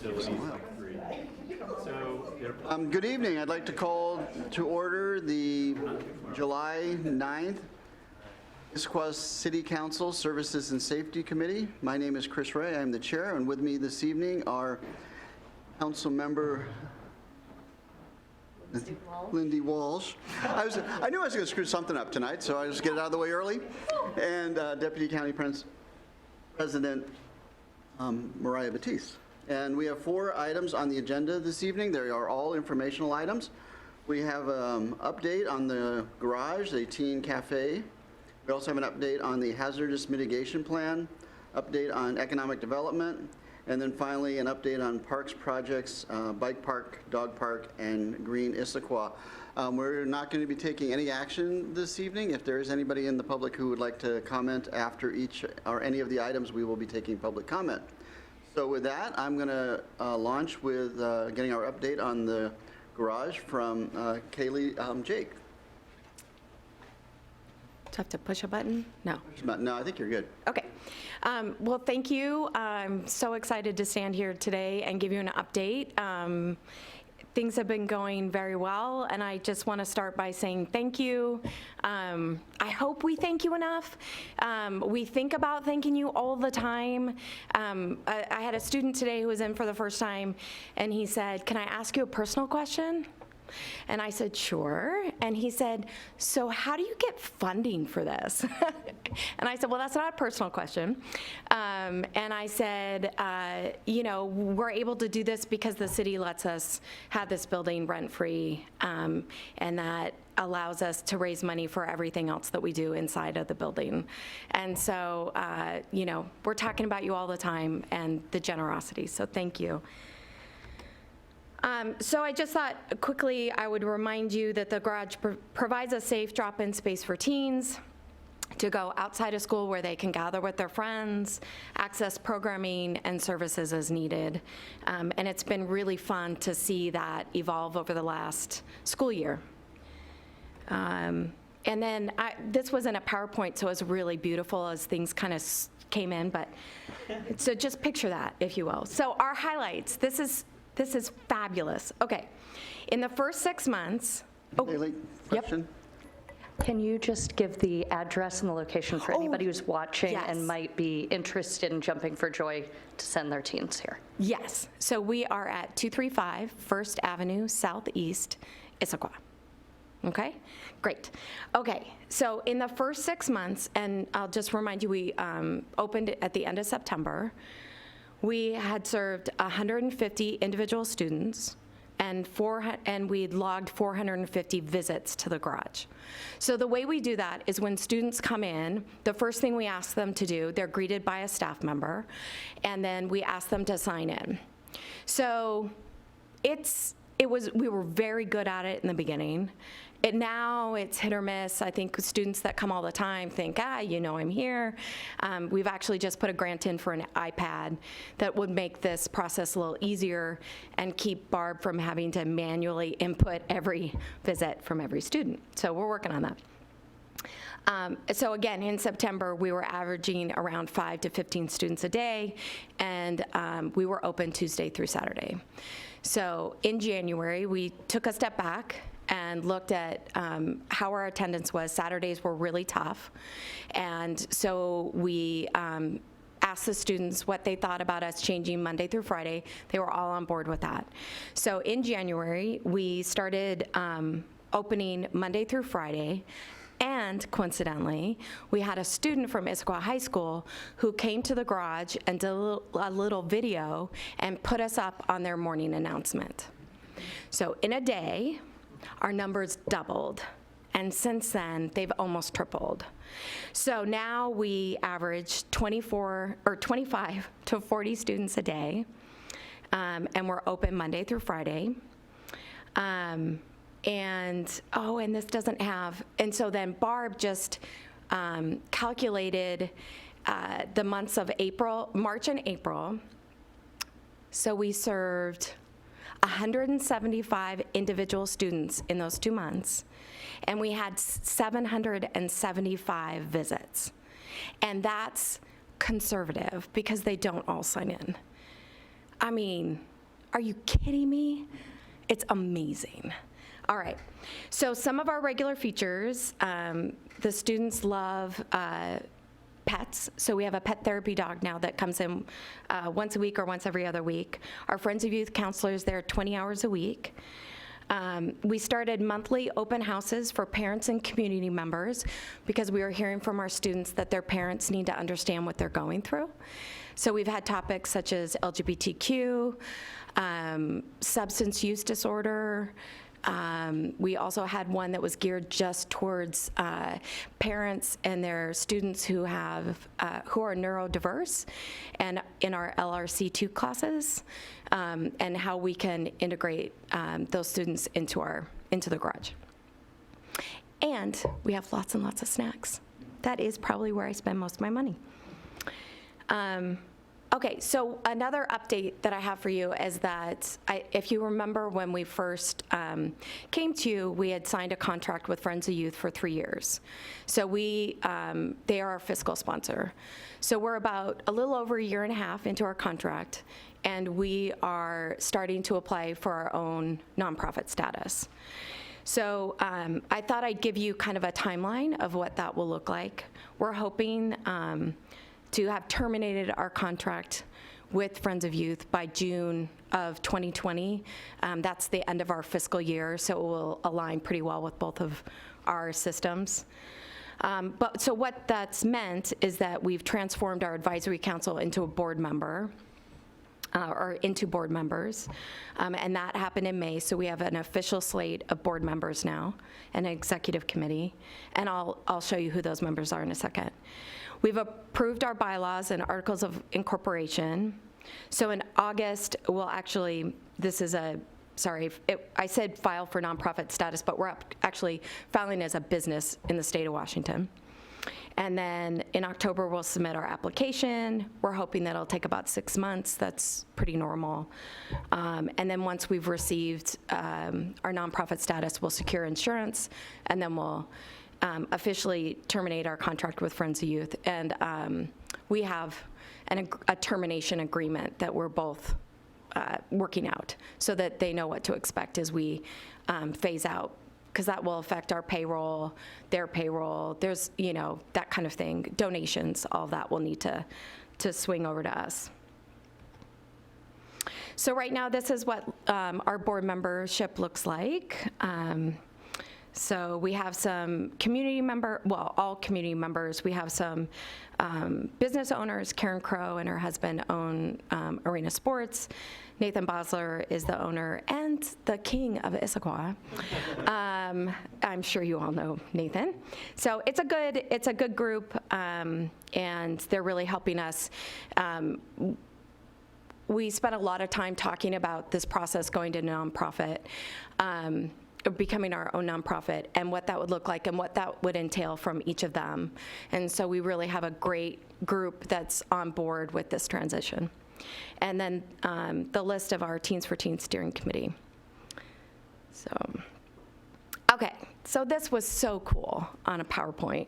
Good evening. I'd like to call to order the July 9th Issaquah City Council Services and Safety Committee. My name is Chris Ray. I'm the chair, and with me this evening are Council Member Lindy Walsh. I knew I was going to screw something up tonight, so I just get it out of the way early. And Deputy County President Mariah Batiste. And we have 4 items on the agenda this evening. They are all informational items. We have an update on the garage, the teen cafe. We also have an update on the hazardous mitigation plan, update on economic development, and then finally an update on parks projects, bike park, dog park, and green Issaquah. We're not going to be taking any action this evening. If there is anybody in the public who would like to comment after each or any of the items, we will be taking public comment. So with that, I'm going to launch with getting our update on the garage from Kaylee Jake. Do I have to push a button? No. No, I think you're good. Okay. Well, thank you. I'm so excited to stand here today and give you an update. Things have been going very well, and I just want to start by saying thank you. I hope we thank you enough. We think about thanking you all the time. I had a student today who was in for the first time, and he said, "Can I ask you a personal question?" And I said, "Sure." And he said, "So how do you get funding for this?" And I said, "Well, that's not a personal question." And I said, you know, we're able to do this because the city lets us have this building rent-free, and that allows us to raise money for everything else that we do inside of the building. And so, you know, we're talking about you all the time and the generosity, so thank you. So I just thought quickly I would remind you that the garage provides a safe drop-in space for teens to go outside of school where they can gather with their friends, access programming and services as needed. And it's been really fun to see that evolve over the last school year. And then this wasn't a PowerPoint, so it was really beautiful as things kind of came in, but so just picture that, if you will. So our highlights, this is fabulous. Okay, in the first 6 months. Haley, question? Yep. Can you just give the address and the location for anybody who's watching and might be interested in jumping for joy to send their teens here? Yes. So we are at 235 First Avenue Southeast, Issaquah. Okay, great. Okay, so in the first 6 months, and I'll just remind you, we opened it at the end of September. We had served 150 individual students, and we logged 450 visits to the garage. So the way we do that is when students come in, the first thing we ask them to do, they're greeted by a staff member, and then we ask them to sign in. So we were very good at it in the beginning. Now it's hit or miss. I think students that come all the time think, you know, I'm here. We've actually just put a grant in for an iPad that would make this process a little easier and keep Barb from having to manually input every visit from every student. So we're working on that. So again, in September, we were averaging around 5 to 15 students a day, and we were open Tuesday through Saturday. So in January, we took a step back and looked at how our attendance was. Saturdays were really tough, and so we asked the students what they thought about us changing Monday through Friday. They were all on board with that. So in January, we started opening Monday through Friday, and coincidentally, we had a student from Issaquah High School who came to the garage and did a little video and put us up on their morning announcement. So in a day, our numbers doubled, and since then, they've almost tripled. So now we average 25 to 40 students a day, and we're open Monday through Friday. And this doesn't have, and so then Barb just calculated the months of March and April. So we served 175 individual students in those 2 months, and we had 775 visits. And that's conservative because they don't all sign in. I mean, are you kidding me? It's amazing. All right, so some of our regular features, the students love pets, so we have a pet therapy dog now that comes in once a week or once every other week. Our Friends of Youth counselors there 20 hours a week. We started monthly open houses for parents and community members because we were hearing from our students that their parents need to understand what they're going through. So we've had topics such as LGBTQ, substance use disorder. We also had one that was geared just towards parents and their students who are neurodiverse, and in our LRC2 classes, and how we can integrate those students into the garage. And we have lots and lots of snacks. That is probably where I spend most of my money. Okay, so another update that I have for you is that if you remember when we first came to you, we had signed a contract with Friends of Youth for 3 years. So they are our fiscal sponsor. So we're about a little over a year and a half into our contract, and we are starting to apply for our own nonprofit status. So I thought I'd give you kind of a timeline of what that will look like. We're hoping to have terminated our contract with Friends of Youth by June of 2020. That's the end of our fiscal year, so it will align pretty well with both of our systems. So what that's meant is that we've transformed our advisory council into a board member, or into board members, and that happened in May, so we have an official slate of board members now, and an executive committee, and I'll show you who those members are in a second. We've approved our bylaws and articles of incorporation. So in August, we'll actually, I said file for nonprofit status, but we're actually filing as a business in the state of Washington. And then in October, we'll submit our application. We're hoping that it'll take about 6 months. That's pretty normal. And then once we've received our nonprofit status, we'll secure insurance, and then we'll officially terminate our contract with Friends of Youth. And we have a termination agreement that we're both working out so that they know what to expect as we phase out, because that will affect our payroll, their payroll, there's, that kind of thing, donations, all of that will need to swing over to us. So right now, this is what our board membership looks like. So we have some all community members. We have some business owners. Karen Crow and her husband own Arena Sports. Nathan Bosler is the owner and the king of Issaquah. I'm sure you all know Nathan. So it's a good group, and they're really helping us. We spent a lot of time talking about this process going to nonprofit. Becoming our own nonprofit, and what that would look like and what that would entail from each of them. And so we really have a great group that's on board with this transition. And then the list of our Teens for Teens steering committee. So, okay, so this was so cool on a PowerPoint.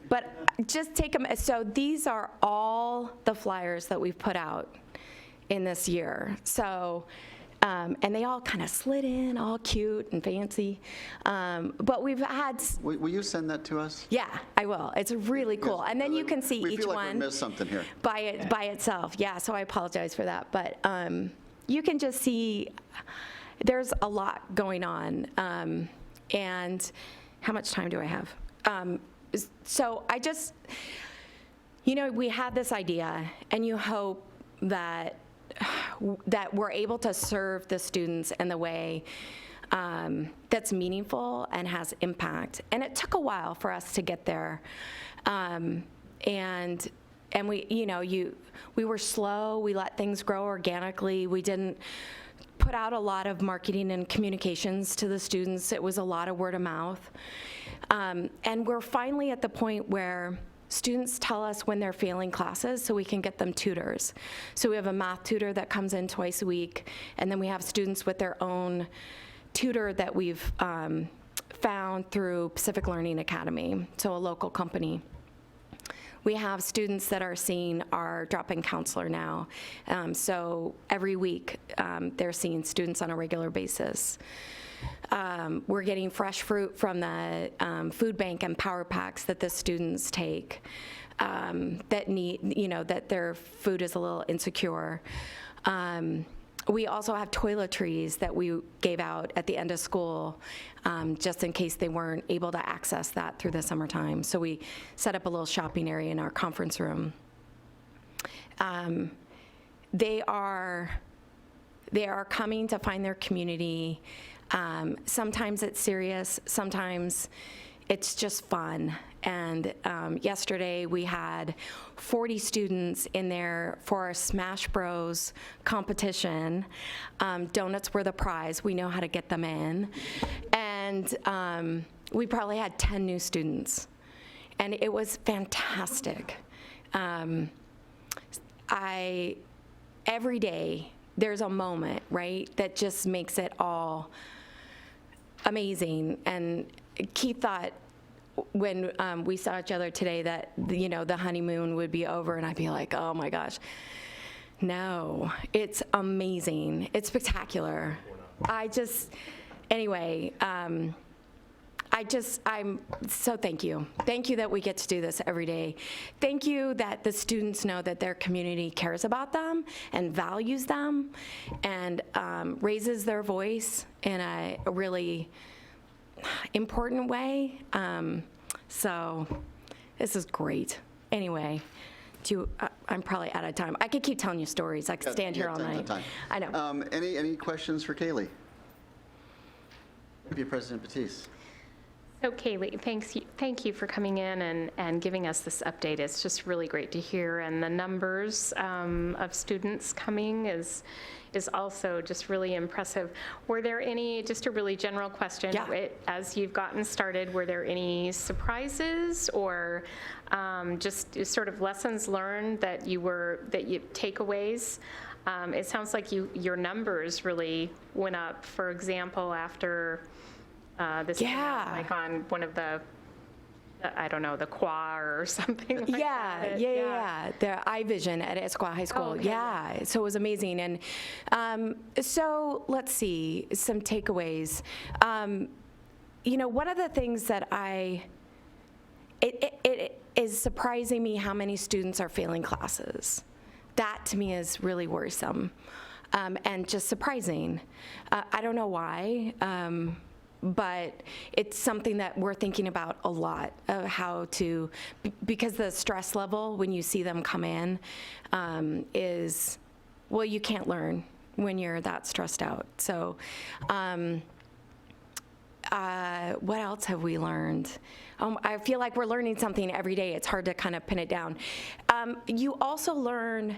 But just take them, so these are all the flyers that we've put out in this year. So, and they all kind of slid in, all cute and fancy. But we've had... Will you send that to us? Yeah, I will. It's really cool. And then you can see we each feel like one we missed something here. by itself. Yeah, so I apologize for that. But you can just see there's a lot going on. And how much time do I have? So I just, we had this idea, and you hope that we're able to serve the students in the way that's meaningful and has impact. And it took a while for us to get there. And we, we were slow. We let things grow organically. We didn't put out a lot of marketing and communications to the students. It was a lot of word of mouth. And we're finally at the point where students tell us when they're failing classes so we can get them tutors. So we have a math tutor that comes in twice a week, and then we have students with their own tutor that we've found through Pacific Learning Academy, so a local company. We have students that are seeing our drop-in counselor now. So every week, they're seeing students on a regular basis. We're getting fresh fruit from the food bank and power packs that the students take that need, that their food is a little insecure. We also have toiletries that we gave out at the end of school just in case they weren't able to access that through the summertime. So we set up a little shopping area in our conference room. They are coming to find their community. Sometimes it's serious, sometimes it's just fun. And yesterday we had 40 students in there for our Smash Bros competition. Donuts were the prize. We know how to get them in. And we probably had 10 new students. And it was fantastic. Every day there's a moment, right, that just makes it all amazing. And Keith thought when we saw each other today that, the honeymoon would be over, and I'd be like, oh my gosh. No, it's amazing. It's spectacular. Anyway, I'm so thank you. Thank you that we get to do this every day. Thank you that the students know that their community cares about them and values them and raises their voice in a really important way. So this is great. Anyway, I'm probably out of time. I could keep telling you stories. I could stand here all night. I know. Any questions for Kaylee? Thank you, President Batiste. So Kaylee, thank you for coming in and giving us this update. It's just really great to hear, and the numbers of students coming is also just really impressive. Were there any, just a really general question, as you've gotten started, were there any surprises or just sort of lessons learned that you takeaways? It sounds like your numbers really went up, for example, after this, like on one of the, I don't know, the QA or something like that. Yeah. The iVision at Issaquah High School. Oh, okay. Yeah, so it was amazing. And so let's see, some takeaways. One of the things that it is surprising me how many students are failing classes. That to me is really worrisome and just surprising. I don't know why. But it's something that we're thinking about a lot of how to, because the stress level when you see them come in is, well, you can't learn when you're that stressed out. So what else have we learned? I feel like we're learning something every day. It's hard to kind of pin it down. You also learn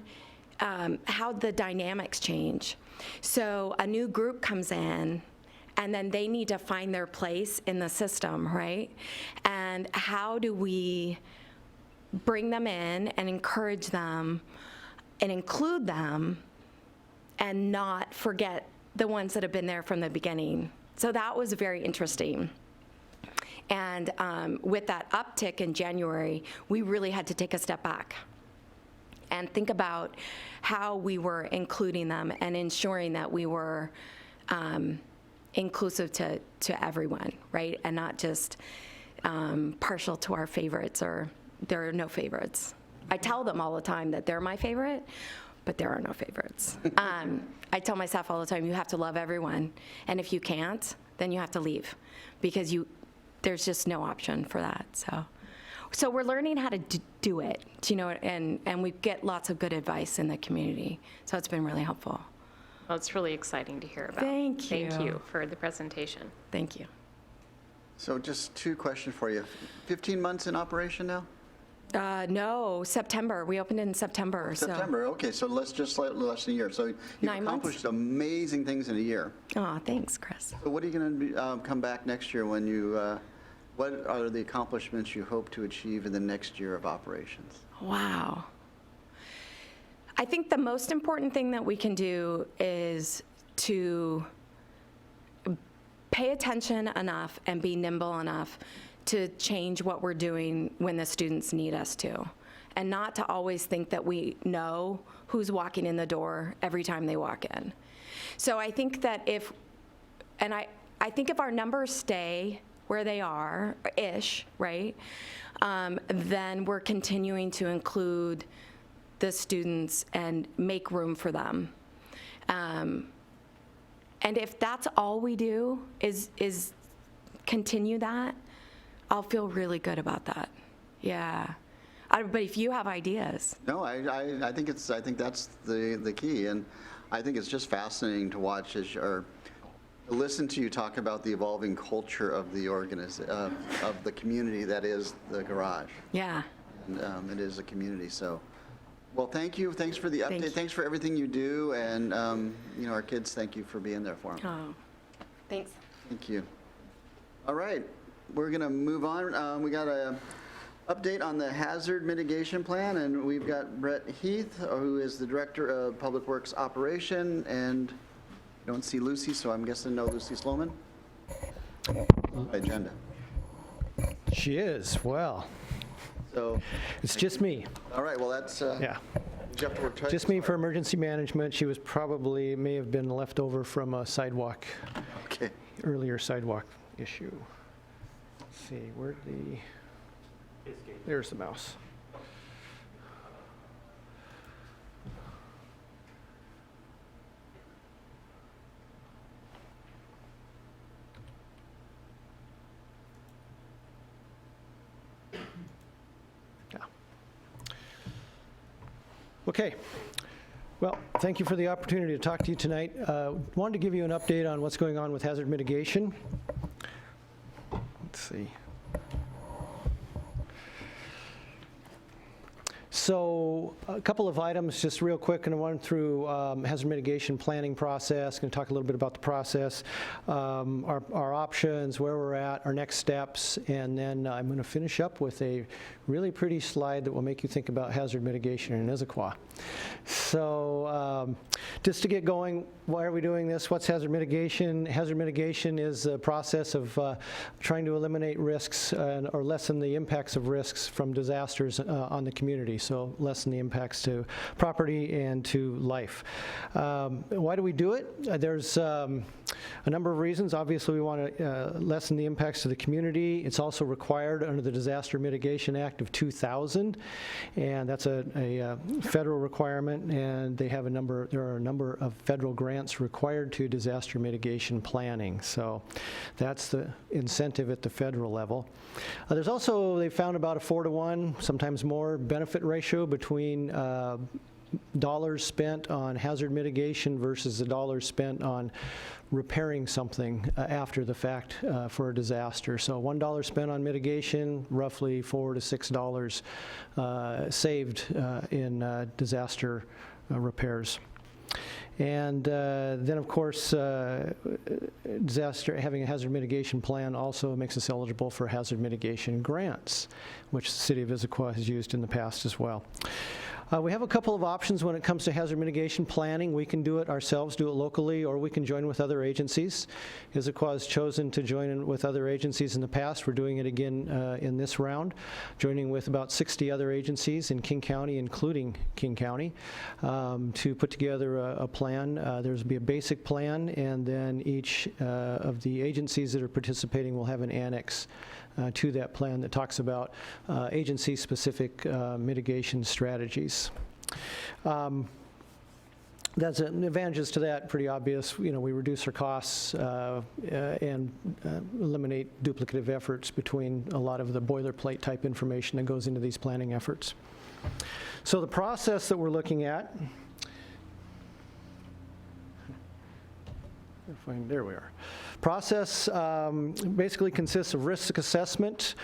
how the dynamics change. So a new group comes in, and then they need to find their place in the system, right? And how do we bring them in and encourage them and include them and not forget the ones that have been there from the beginning? So that was very interesting. And with that uptick in January, we really had to take a step back and think about how we were including them and ensuring that we were inclusive to everyone, right? And not just partial to our favorites, or there are no favorites. I tell them all the time that they're my favorite, but there are no favorites. I tell my staff all the time, you have to love everyone. And if you can't, then you have to leave, because there's just no option for that. So we're learning how to do it, and we get lots of good advice in the community. So it's been really helpful. Well, it's really exciting to hear about. Thank you. Thank you for the presentation. Thank you. So just two questions for you. 15 months in operation now? No, September. We opened in September. September, okay, so less than a year. So you've 9 months. accomplished amazing things in a year. Oh, thanks, Chris. So what are you going to come back next year when what are the accomplishments you hope to achieve in the next year of operations? Wow. I think the most important thing that we can do is to pay attention enough and be nimble enough to change what we're doing when the students need us to, and not to always think that we know who's walking in the door every time they walk in. So I think that I think if our numbers stay where they are, ish, right, then we're continuing to include the students and make room for them. And if that's all we do is continue that, I'll feel really good about that. Yeah. But if you have ideas. No, I think that's the key, and I think it's just fascinating to watch or listen to you talk about the evolving culture of the of the community that is the garage. Yeah. And it is a community. So, well, thank you. Thanks for the update. Thank you. Thanks for everything you do, and our kids. Thank you for being there for them. Oh, thanks. Thank you. All right, we're going to move on. We got a update on the hazard mitigation plan, and we've got Brett Heath, who is the Director of Public Works Operation, and I don't see Lucy, so I'm guessing no Lucy Sloman. Agenda. She is, well, So, it's just me. all right, well, that's, Yeah, you have to work twice just as me hard. for emergency management. She was may have been left over from a sidewalk, Okay. earlier sidewalk issue. Let's see, where'd there's the mouse. Yeah. Okay. Well, thank you for the opportunity to talk to you tonight. Wanted to give you an update on what's going on with hazard mitigation. Let's see. So a couple of items, just real quick, and I went through hazard mitigation planning process. Going to talk a little bit about the process, our options, where we're at, our next steps, and then I'm going to finish up with a really pretty slide that will make you think about hazard mitigation in Issaquah. So just to get going, why are we doing this? What's hazard mitigation? Hazard mitigation is a process of trying to eliminate risks or lessen the impacts of risks from disasters on the community. So lessen the impacts to property and to life. Why do we do it? There's a number of reasons. Obviously, we want to lessen the impacts to the community. It's also required under the Disaster Mitigation Act of 2000, and that's a federal requirement. And there are a number of federal grants required to disaster mitigation planning. So that's the incentive at the federal level. There's also, they found about a 4-to-1, sometimes more, benefit ratio between dollars spent on hazard mitigation versus the dollars spent on repairing something after the fact for a disaster. So $1 spent on mitigation, roughly $4 to $6 saved in disaster repairs. And then, of course, having a hazard mitigation plan also makes us eligible for hazard mitigation grants, which the City of Issaquah has used in the past as well. We have a couple of options when it comes to hazard mitigation planning. We can do it ourselves, do it locally, or we can join with other agencies. Issaquah has chosen to join in with other agencies in the past. We're doing it again in this round, joining with about 60 other agencies in King County, including King County, to put together a plan. There's be a basic plan, and then each of the agencies that are participating will have an annex to that plan that talks about agency-specific mitigation strategies. That's advantages to that, pretty obvious. We reduce our costs and eliminate duplicative efforts between a lot of the boilerplate type information that goes into these planning efforts. So the process that we're looking at, there we are. Process basically consists of risk assessment,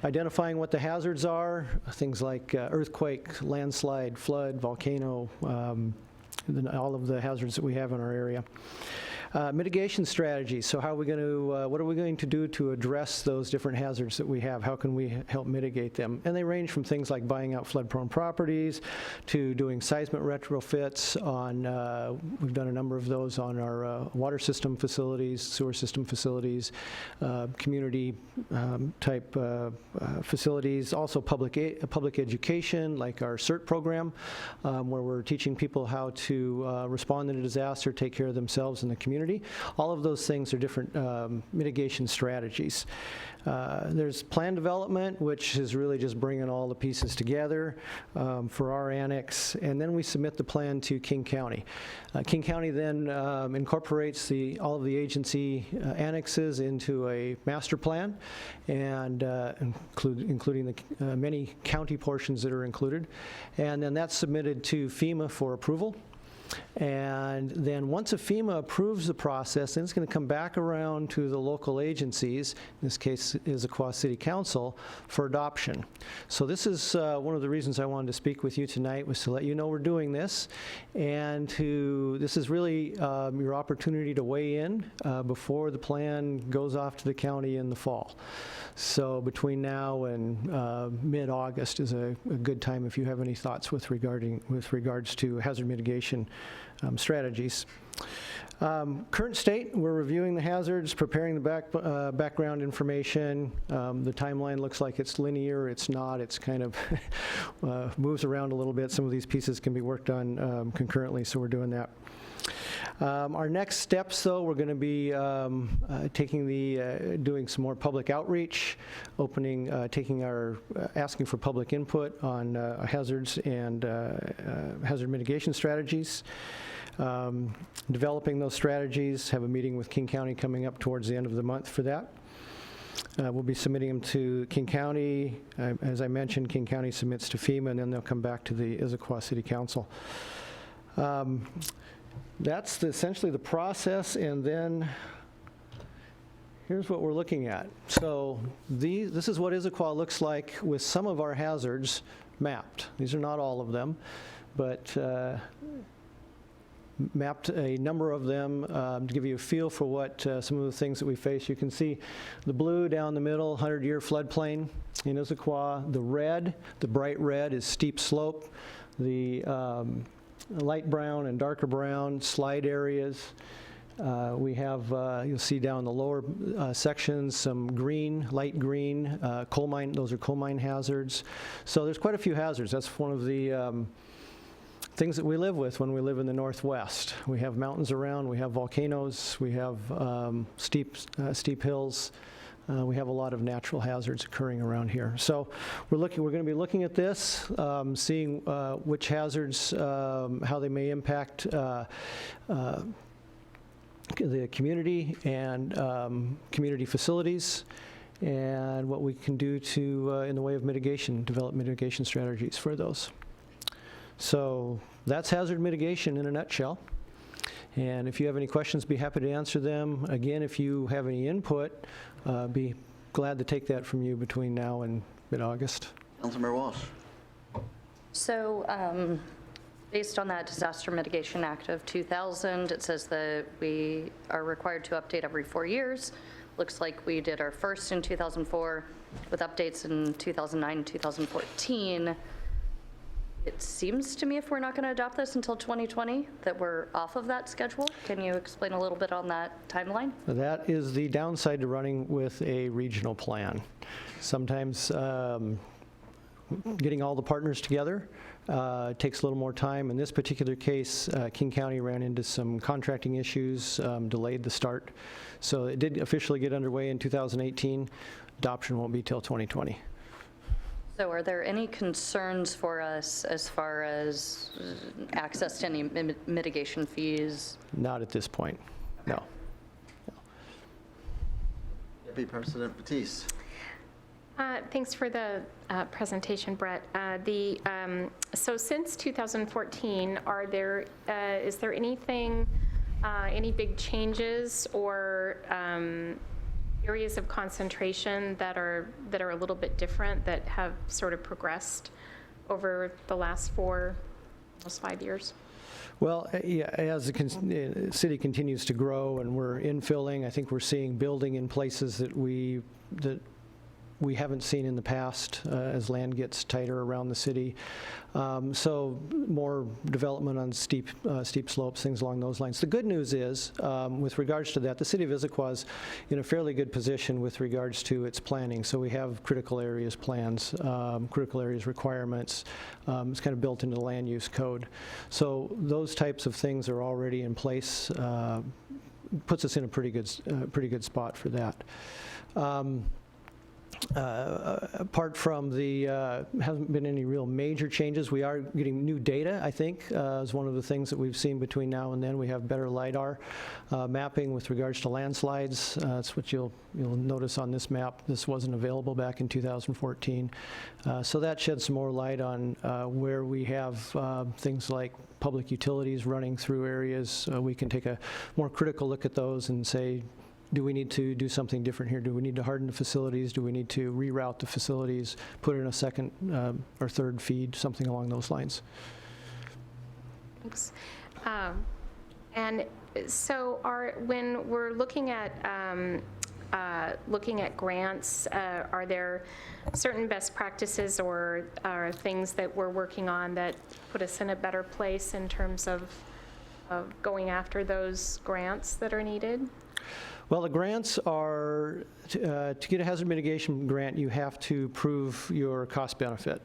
identifying what the hazards are, things like earthquake, landslide, flood, volcano, all of the hazards that we have in our area. Mitigation strategies. So how are we going to, what are we going to do to address those different hazards that we have? How can we help mitigate them? And they range from things like buying out flood-prone properties to doing seismic retrofits on, we've done a number of those on our water system facilities, sewer system facilities, community type facilities, also public education, like our CERT program, where we're teaching people how to respond in a disaster, take care of themselves and the community. All of those things are different mitigation strategies. There's plan development, which is really just bringing all the pieces together for our annex, and then we submit the plan to King County. King County then incorporates all of the agency annexes into a master plan, and including the many county portions that are included, and then that's submitted to FEMA for approval. And then once a FEMA approves the process, then it's going to come back around to the local agencies, in this case Issaquah City Council, for adoption. So this is one of the reasons I wanted to speak with you tonight, was to let you know we're doing this, and this is really your opportunity to weigh in before the plan goes off to the county in the fall. So between now and mid-August is a good time if you have any thoughts with regards to hazard mitigation strategies. Current state, we're reviewing the hazards, preparing the background information. The timeline looks like it's linear. It's not. It's kind of moves around a little bit. Some of these pieces can be worked on concurrently, so we're doing that. Our next steps, though, we're going to be doing some more public outreach, asking for public input on hazards and hazard mitigation strategies. Developing those strategies, have a meeting with King County coming up towards the end of the month for that. We'll be submitting them to King County. As I mentioned, King County submits to FEMA, and then they'll come back to the Issaquah City Council. That's essentially the process, and then here's what we're looking at. So this is what Issaquah looks like with some of our hazards mapped. These are not all of them, but mapped a number of them to give you a feel for what some of the things that we face. You can see the blue down the middle, 100-year floodplain in Issaquah. The red, the bright red, is steep slope. The light brown and darker brown slide areas. We have, you'll see down the lower sections, some green, light green, coal mine, those are coal mine hazards. So there's quite a few hazards. That's one of the things that we live with when we live in the Northwest. We have mountains around, we have volcanoes, we have steep hills. We have a lot of natural hazards occurring around here. So we're going to be looking at this, seeing which hazards, how they may impact the community and community facilities, and what we can do to, in the way of mitigation, develop mitigation strategies for those. So that's hazard mitigation in a nutshell. And if you have any questions, be happy to answer them. Again, if you have any input, be glad to take that from you between now and mid-August. Councilmember Walsh. So based on that Disaster Mitigation Act of 2000, it says that we are required to update every 4 years. Looks like we did our first in 2004 with updates in 2009 and 2014. It seems to me, if we're not going to adopt this until 2020, that we're off of that schedule. Can you explain a little bit on that timeline? That is the downside to running with a regional plan. Sometimes getting all the partners together takes a little more time. In this particular case, King County ran into some contracting issues, delayed the start. So it did officially get underway in 2018. Adoption won't be till 2020. So are there any concerns for us as far as access to any mitigation fees? Not at this point, no. Deputy President Batiste. Thanks for the presentation, Brett. So since 2014, is there anything, any big changes or areas of concentration that are a little bit different, that have sort of progressed over the last almost 5 years? Well, yeah, as the city continues to grow and we're infilling, I think we're seeing building in places that we haven't seen in the past as land gets tighter around the city. So more development on steep slopes, things along those lines. The good news is, with regards to that, the city of Issaquah is in a fairly good position with regards to its planning. So we have critical areas plans, critical areas requirements. It's kind of built into the land use code. So those types of things are already in place. Puts us in a pretty good spot for that. Apart from hasn't been any real major changes. We are getting new data, I think, is one of the things that we've seen between now and then. We have better LiDAR mapping with regards to landslides. That's what you'll notice on this map. This wasn't available back in 2014. So that sheds some more light on where we have things like public utilities running through areas. We can take a more critical look at those and say, do we need to do something different here? Do we need to harden the facilities? Do we need to reroute the facilities, put in a second or third feed, something along those lines? Thanks. And so when we're looking at grants, are there certain best practices or things that we're working on that put us in a better place in terms of going after those grants that are needed? Well, the grants are, to get a hazard mitigation grant, you have to prove your cost benefit.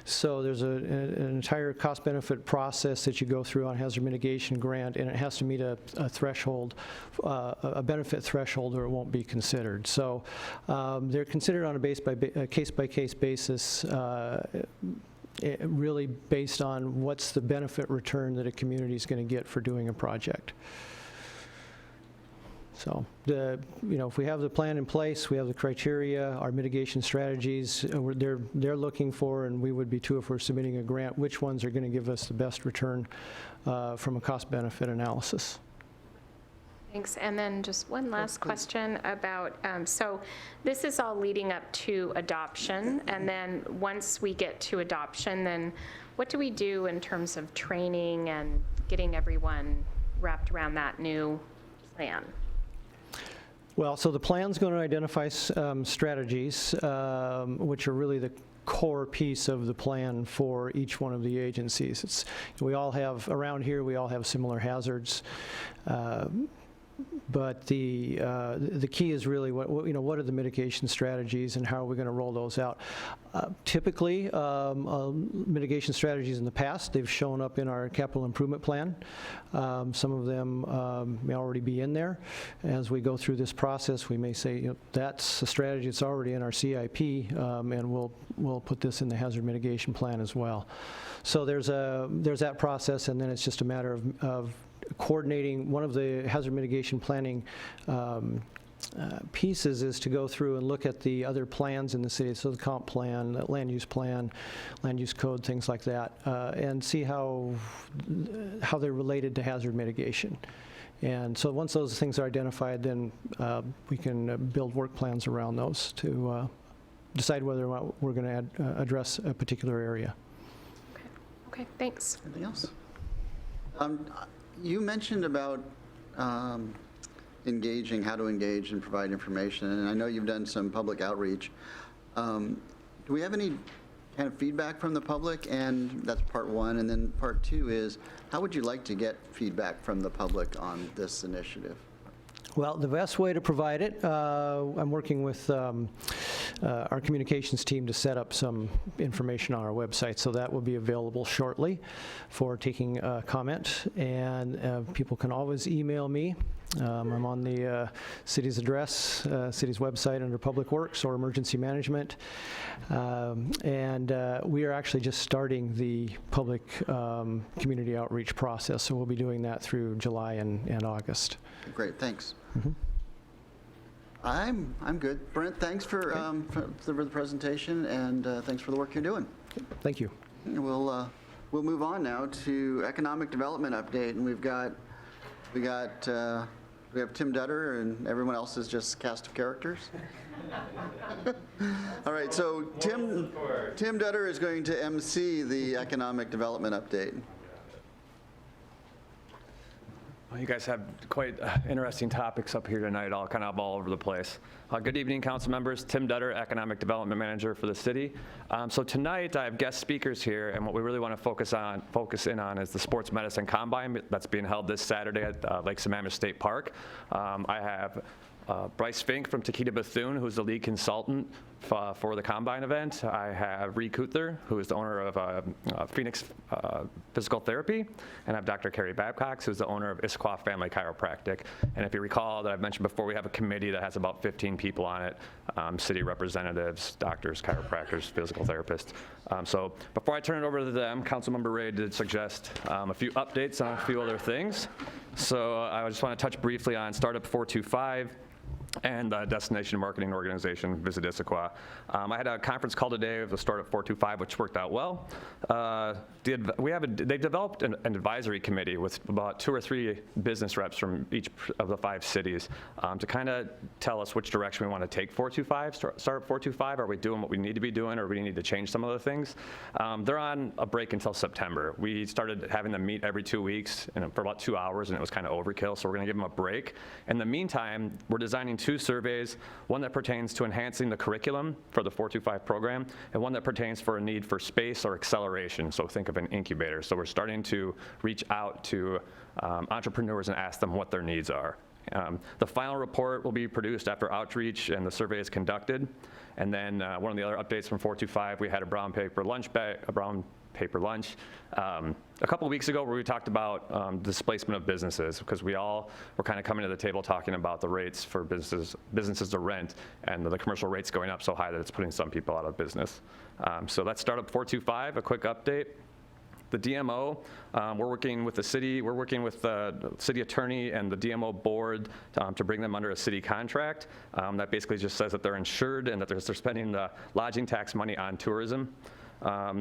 So there's an entire cost benefit process that you go through on hazard mitigation grant, and it has to meet a threshold, a benefit threshold, or it won't be considered. So they're considered on a case-by-case basis, really based on what's the benefit return that a community is going to get for doing a project. So, if we have the plan in place, we have the criteria, our mitigation strategies, they're looking for, and we would be too if we're submitting a grant, which ones are going to give us the best return from a cost-benefit analysis. Thanks. And then just one last question about, so this is all leading up to adoption, and then once we get to adoption, then what do we do in terms of training and getting everyone wrapped around that new plan? Well, so the plan's going to identify strategies, which are really the core piece of the plan for each one of the agencies. We all have, around here, we all have similar hazards. But the key is really what are the mitigation strategies and how are we going to roll those out? Typically, mitigation strategies in the past, they've shown up in our capital improvement plan. Some of them may already be in there. As we go through this process, we may say, that's a strategy that's already in our CIP, and we'll put this in the hazard mitigation plan as well. So there's that process, and then it's just a matter of coordinating. One of the hazard mitigation planning pieces is to go through and look at the other plans in the city, so the comp plan, the land use code, things like that, and see how they're related to hazard mitigation. And so once those things are identified, then we can build work plans around those to decide whether or not we're going to address a particular area. Okay, thanks. Anything else? You mentioned about engaging, how to engage and provide information, and I know you've done some public outreach. Do we have any kind of feedback from the public? And that's part one. And then part two is, how would you like to get feedback from the public on this initiative? Well, the best way to provide it, I'm working with our communications team to set up some information on our website, so that will be available shortly for taking comment. And people can always email me. I'm on the city's address, city's website under Public Works or Emergency Management. And we are actually just starting the public community outreach process, so we'll be doing that through July and August. Great, thanks. Mm-hmm. I'm good. Brent, thanks for the presentation, and thanks for the work you're doing. Thank you. We'll move on now to economic development update, and we have Tim Dutter, and everyone else is just cast of characters. All right, so Tim Dutter is going to MC the economic development update. You guys have quite interesting topics up here tonight, all kind of all over the place. Good evening, council members. Tim Dutter, Economic Development Manager for the city. So tonight I have guest speakers here, and what we really want to focus in on is the Sports Medicine Combine that's being held this Saturday at Lake Sammamish State Park. I have Bryce Fink from Takeda Bethune, who's the lead consultant for the Combine event. I have Reed Kuthler, who is the owner of Phoenix Physical Therapy, and I have Dr. Carrie Babcock, who's the owner of Issaquah Family Chiropractic. And if you recall that I've mentioned before, we have a committee that has about 15 people on it, city representatives, doctors, chiropractors, physical therapists. So before I turn it over to them, Councilmember Ray did suggest a few updates on a few other things. So I just want to touch briefly on Startup 425, and Destination Marketing Organization, Visit Issaquah. I had a conference call today with the Startup 425, which worked out well. They've developed an advisory committee with about 2 or 3 business reps from each of the 5 cities to kind of tell us which direction we want to take Startup 425. Are we doing what we need to be doing, or do we need to change some of the things? They're on a break until September. We started having them meet every 2 weeks for about 2 hours, and it was kind of overkill, so we're going to give them a break. In the meantime, we're designing 2 surveys, one that pertains to enhancing the curriculum for the 425 program, and one that pertains for a need for space or acceleration, so think of an incubator. So we're starting to reach out to entrepreneurs and ask them what their needs are. The final report will be produced after outreach and the survey is conducted. And then one of the other updates from 425, we had a brown paper lunch a couple of weeks ago where we talked about displacement of businesses, because we all were kind of coming to the table talking about the rates for businesses to rent, and the commercial rates going up so high that it's putting some people out of business. So that's Startup 425, a quick update. The DMO, we're working with the city, we're working with the city attorney and the DMO board to bring them under a city contract. That basically just says that they're insured and that they're spending the lodging tax money on tourism.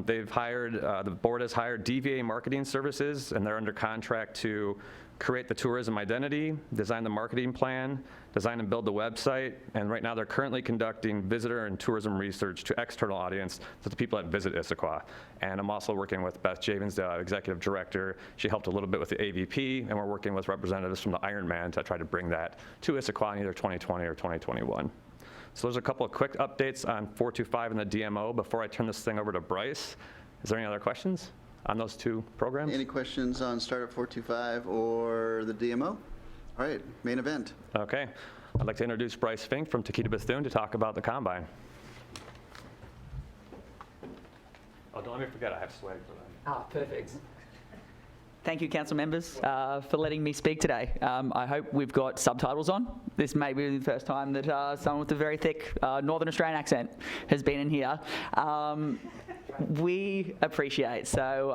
They've hired, the board has hired DVA Marketing Services, and they're under contract to create the tourism identity, design the marketing plan, design and build the website, and right now they're currently conducting visitor and tourism research to external audience, to the people that visit Issaquah. And I'm also working with Beth Javins, the executive director. She helped a little bit with the AVP, and we're working with representatives from the Ironman to try to bring that to Issaquah in either 2020 or 2021. So there's a couple of quick updates on 425 and the DMO before I turn this thing over to Bryce. Is there any other questions on those 2 programs? Any questions on Startup 425 or the DMO? All right, main event. Okay. I'd like to introduce Bryce Fink from Takeda Bethune to talk about the Combine. Oh, don't let me forget, I have swag for them. Perfect. Thank you, council members, for letting me speak today. I hope we've got subtitles on. This may be the first time that someone with a very thick Northern Australian accent has been in here. We appreciate. So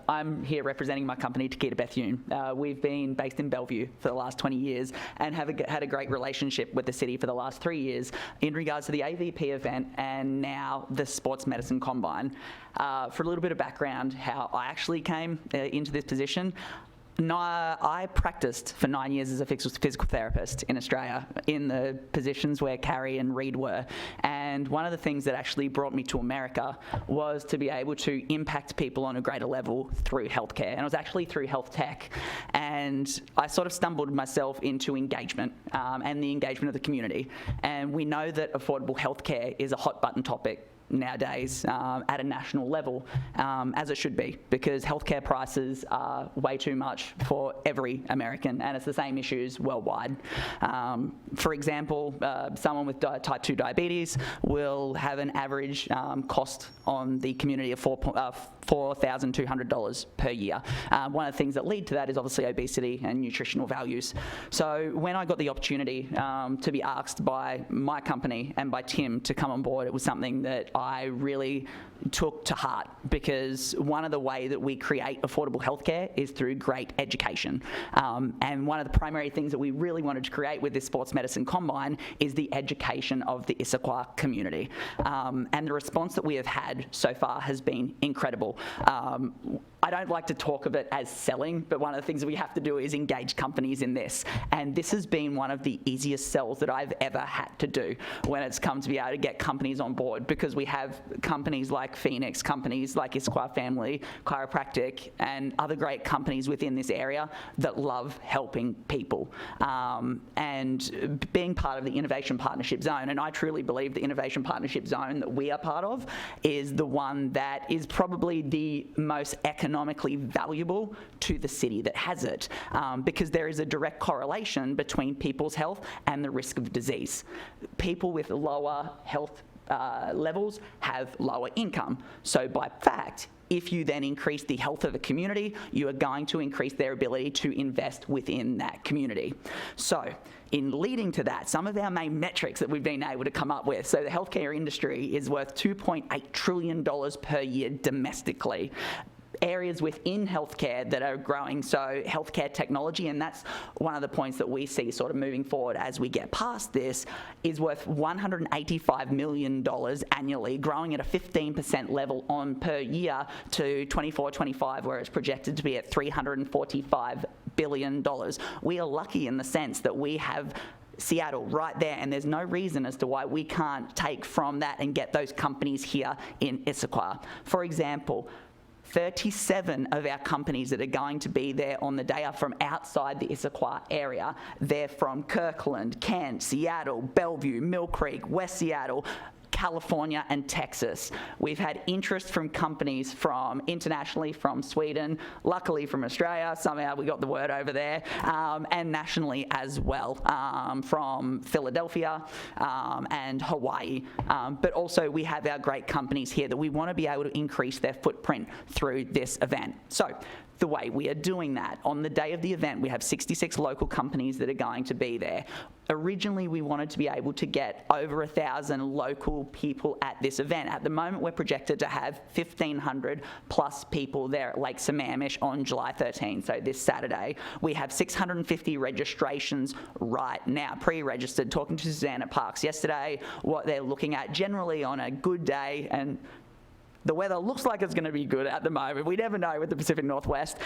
I'm here representing my company, Takeda Bethune. We've been based in Bellevue for the last 20 years and have had a great relationship with the city for the last 3 years in regards to the AVP event and now the Sports Medicine Combine. For a little bit of background, how I actually came into this position. No, I practiced for 9 years as a physical therapist in Australia in the positions where Carrie and Reed were. And one of the things that actually brought me to America was to be able to impact people on a greater level through healthcare. And it was actually through health tech. And I sort of stumbled myself into engagement and the engagement of the community. And we know that affordable healthcare is a hot button topic nowadays at a national level, as it should be, because healthcare prices are way too much for every American, and it's the same issues worldwide. For example, someone with type 2 diabetes will have an average cost on the community of $4,200 per year. One of the things that lead to that is obviously obesity and nutritional values. So when I got the opportunity to be asked by my company and by Tim to come on board, it was something that I really took to heart, because one of the ways that we create affordable healthcare is through great education. And one of the primary things that we really wanted to create with this Sports Medicine Combine is the education of the Issaquah community. And the response that we have had so far has been incredible. I don't like to talk of it as selling, but one of the things that we have to do is engage companies in this. And this has been one of the easiest sells that I've ever had to do when it's come to be able to get companies on board, because we have companies like Phoenix, companies like Issaquah Family, Chiropractic, and other great companies within this area that love helping people. And being part of the Innovation Partnership Zone, and I truly believe the Innovation Partnership Zone that we are part of is the one that is probably the most economically valuable to the city that has it, because there is a direct correlation between people's health and the risk of disease. People with lower health levels have lower income. So by fact, if you then increase the health of a community, you are going to increase their ability to invest within that community. So in leading to that, some of our main metrics that we've been able to come up with. So the healthcare industry is worth $2.8 trillion per year domestically. Areas within healthcare that are growing, so healthcare technology, and that's one of the points that we see sort of moving forward as we get past this, is worth $185 million annually, growing at a 15% level on per year to 24-25, where it's projected to be at $345 billion. We are lucky in the sense that we have Seattle right there, and there's no reason as to why we can't take from that and get those companies here in Issaquah. For example, 37 of our companies that are going to be there on the day are from outside the Issaquah area. They're from Kirkland, Kent, Seattle, Bellevue, Mill Creek, West Seattle, California, and Texas. We've had interest from companies from internationally, from Sweden, luckily from Australia, somehow we got the word over there, and nationally as well, from Philadelphia and Hawaii. But also we have our great companies here that we want to be able to increase their footprint through this event. So the way we are doing that, on the day of the event, we have 66 local companies that are going to be there. Originally, we wanted to be able to get over 1,000 local people at this event. At the moment, we're projected to have 1,500 plus people there at Lake Sammamish on July 13th, so this Saturday. We have 650 registrations right now, pre-registered. Talking to Suzanne at Parks yesterday, what they're looking at generally on a good day, and the weather looks like it's going to be good at the moment. We never know with the Pacific Northwest,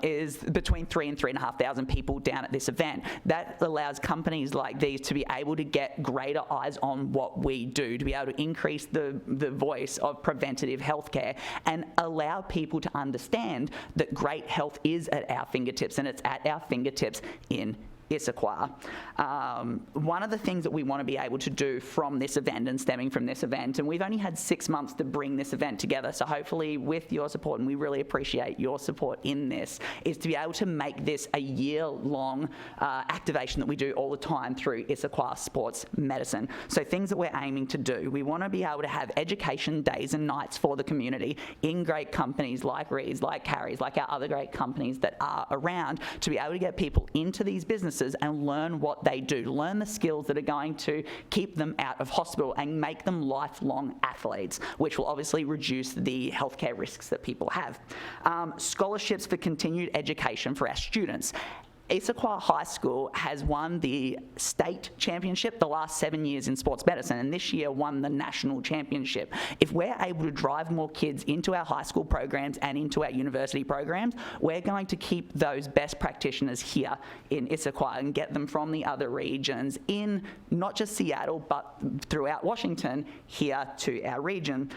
is between 3,000 and 3,500 people down at this event. That allows companies like these to be able to get greater eyes on what we do, to be able to increase the voice of preventative healthcare and allow people to understand that great health is at our fingertips, and it's at our fingertips in Issaquah. One of the things that we want to be able to do from this event and stemming from this event, and we've only had 6 months to bring this event together, so hopefully with your support, and we really appreciate your support in this, is to be able to make this a year-long activation that we do all the time through Issaquah Sports Medicine. So things that we're aiming to do, we want to be able to have education days and nights for the community in great companies like Reed's, like Carrie's, like our other great companies that are around, to be able to get people into these businesses and learn what they do, learn the skills that are going to keep them out of hospital and make them lifelong athletes, which will obviously reduce the healthcare risks that people have. Scholarships for continued education for our students. Issaquah High School has won the state championship the last 7 years in sports medicine, and this year won the national championship. If we're able to drive more kids into our high school programs and into our university programs, we're going to keep those best practitioners here in Issaquah and get them from the other regions in not just Seattle, but throughout Washington here to our region.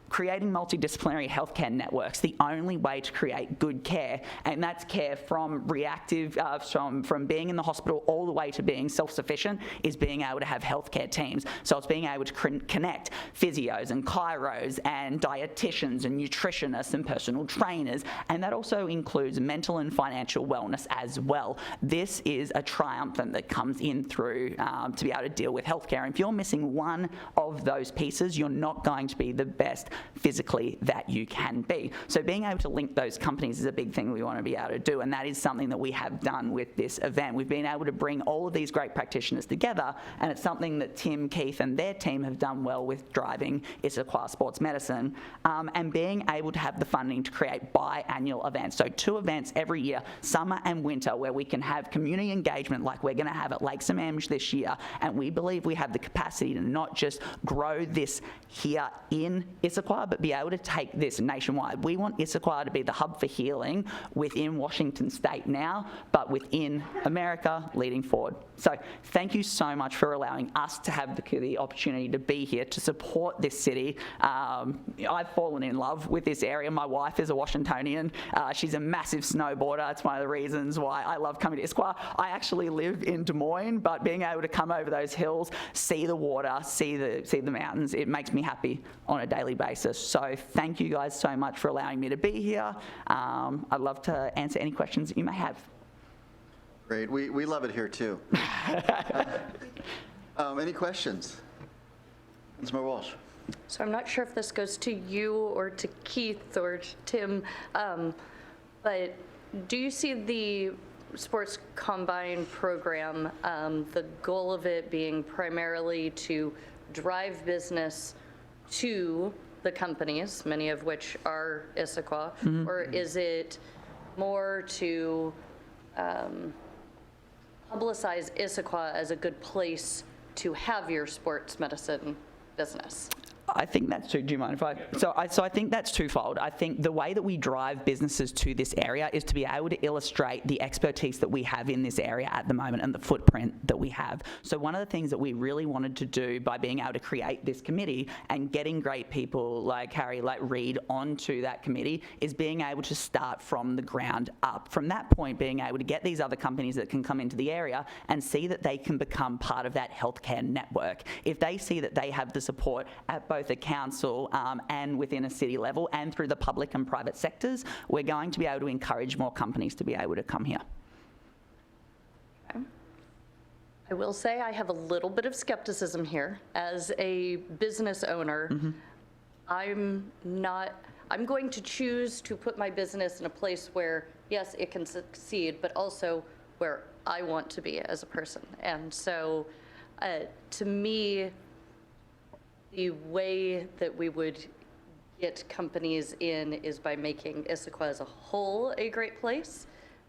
Creating multidisciplinary healthcare networks, the only way to create good care, and that's care from reactive, from being in the hospital all the way to being self-sufficient, is being able to have healthcare teams. So it's being able to connect physios and chiros and dietitians and nutritionists and personal trainers, and that also includes mental and financial wellness as well. This is a triumphant that comes in through to be able to deal with healthcare. And if you're missing one of those pieces, you're not going to be the best physically that you can be. So being able to link those companies is a big thing we want to be able to do, and that is something that we have done with this event. We've been able to bring all of these great practitioners together, and it's something that Tim, Keith, and their team have done well with driving Issaquah Sports Medicine, and being able to have the funding to create biannual events. So 2 events every year, summer and winter, where we can have community engagement like we're going to have at Lake Sammamish this year, and we believe we have the capacity to not just grow this here in Issaquah, Issaquah, but be able to take this nationwide. We want Issaquah to be the hub for healing within Washington State now, but within America leading forward. So thank you so much for allowing us to have the opportunity to be here to support this city. I've fallen in love with this area. My wife is a Washingtonian. She's a massive snowboarder. It's one of the reasons why I love coming to Issaquah. I actually live in Des Moines, but being able to come over those hills, see the water, see the mountains, it makes me happy on a daily basis. So thank you guys so much for allowing me to be here. I'd love to answer any questions that you may have. Great. We love it here, too. Any questions? Councilmember Walsh. So I'm not sure if this goes to you or to Keith or to Tim, but do you see the sports combine program, the goal of it being primarily to drive business to the companies, many of which are Issaquah, or is it more to publicize Issaquah as a good place to have your sports medicine business? I think that's do you mind if I? So I think that's twofold. I think the way that we drive businesses to this area is to be able to illustrate the expertise that we have in this area at the moment and the footprint that we have. So one of the things that we really wanted to do by being able to create this committee and getting great people like Harry, like Reed onto that committee is being able to start from the ground up. From that point, being able to get these other companies that can come into the area and see that they can become part of that healthcare network. If they see that they have the support at both the council and within a city level and through the public and private sectors, we're going to be able to encourage more companies to be able to come here. Okay. I will say I have a little bit of skepticism here. As a business owner, I'm going to choose to put my business in a place where, yes, it can succeed, but also where I want to be as a person. And so to me, the way that we would get companies in is by making Issaquah as a whole a great place.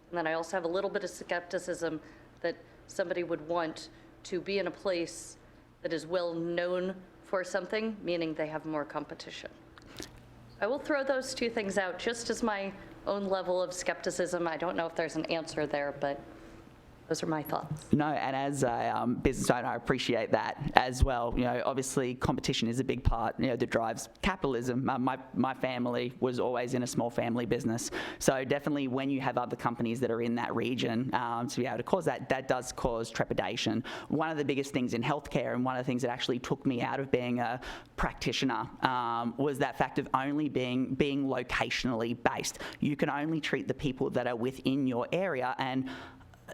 And then I also have a little bit of skepticism that somebody would want to be in a place that is well known for something, meaning they have more competition. I will throw those two things out just as my own level of skepticism. I don't know if there's an answer there, but those are my thoughts. No, and as a business owner, I appreciate that as well. You know, obviously competition is a big part, you know, that drives capitalism. My family was always in a small family business. So definitely when you have other companies that are in that region, to be able to cause that does cause trepidation. One of the biggest things in healthcare, and one of the things that actually took me out of being a practitioner, was that fact of only being locationally based. You can only treat the people that are within your area, and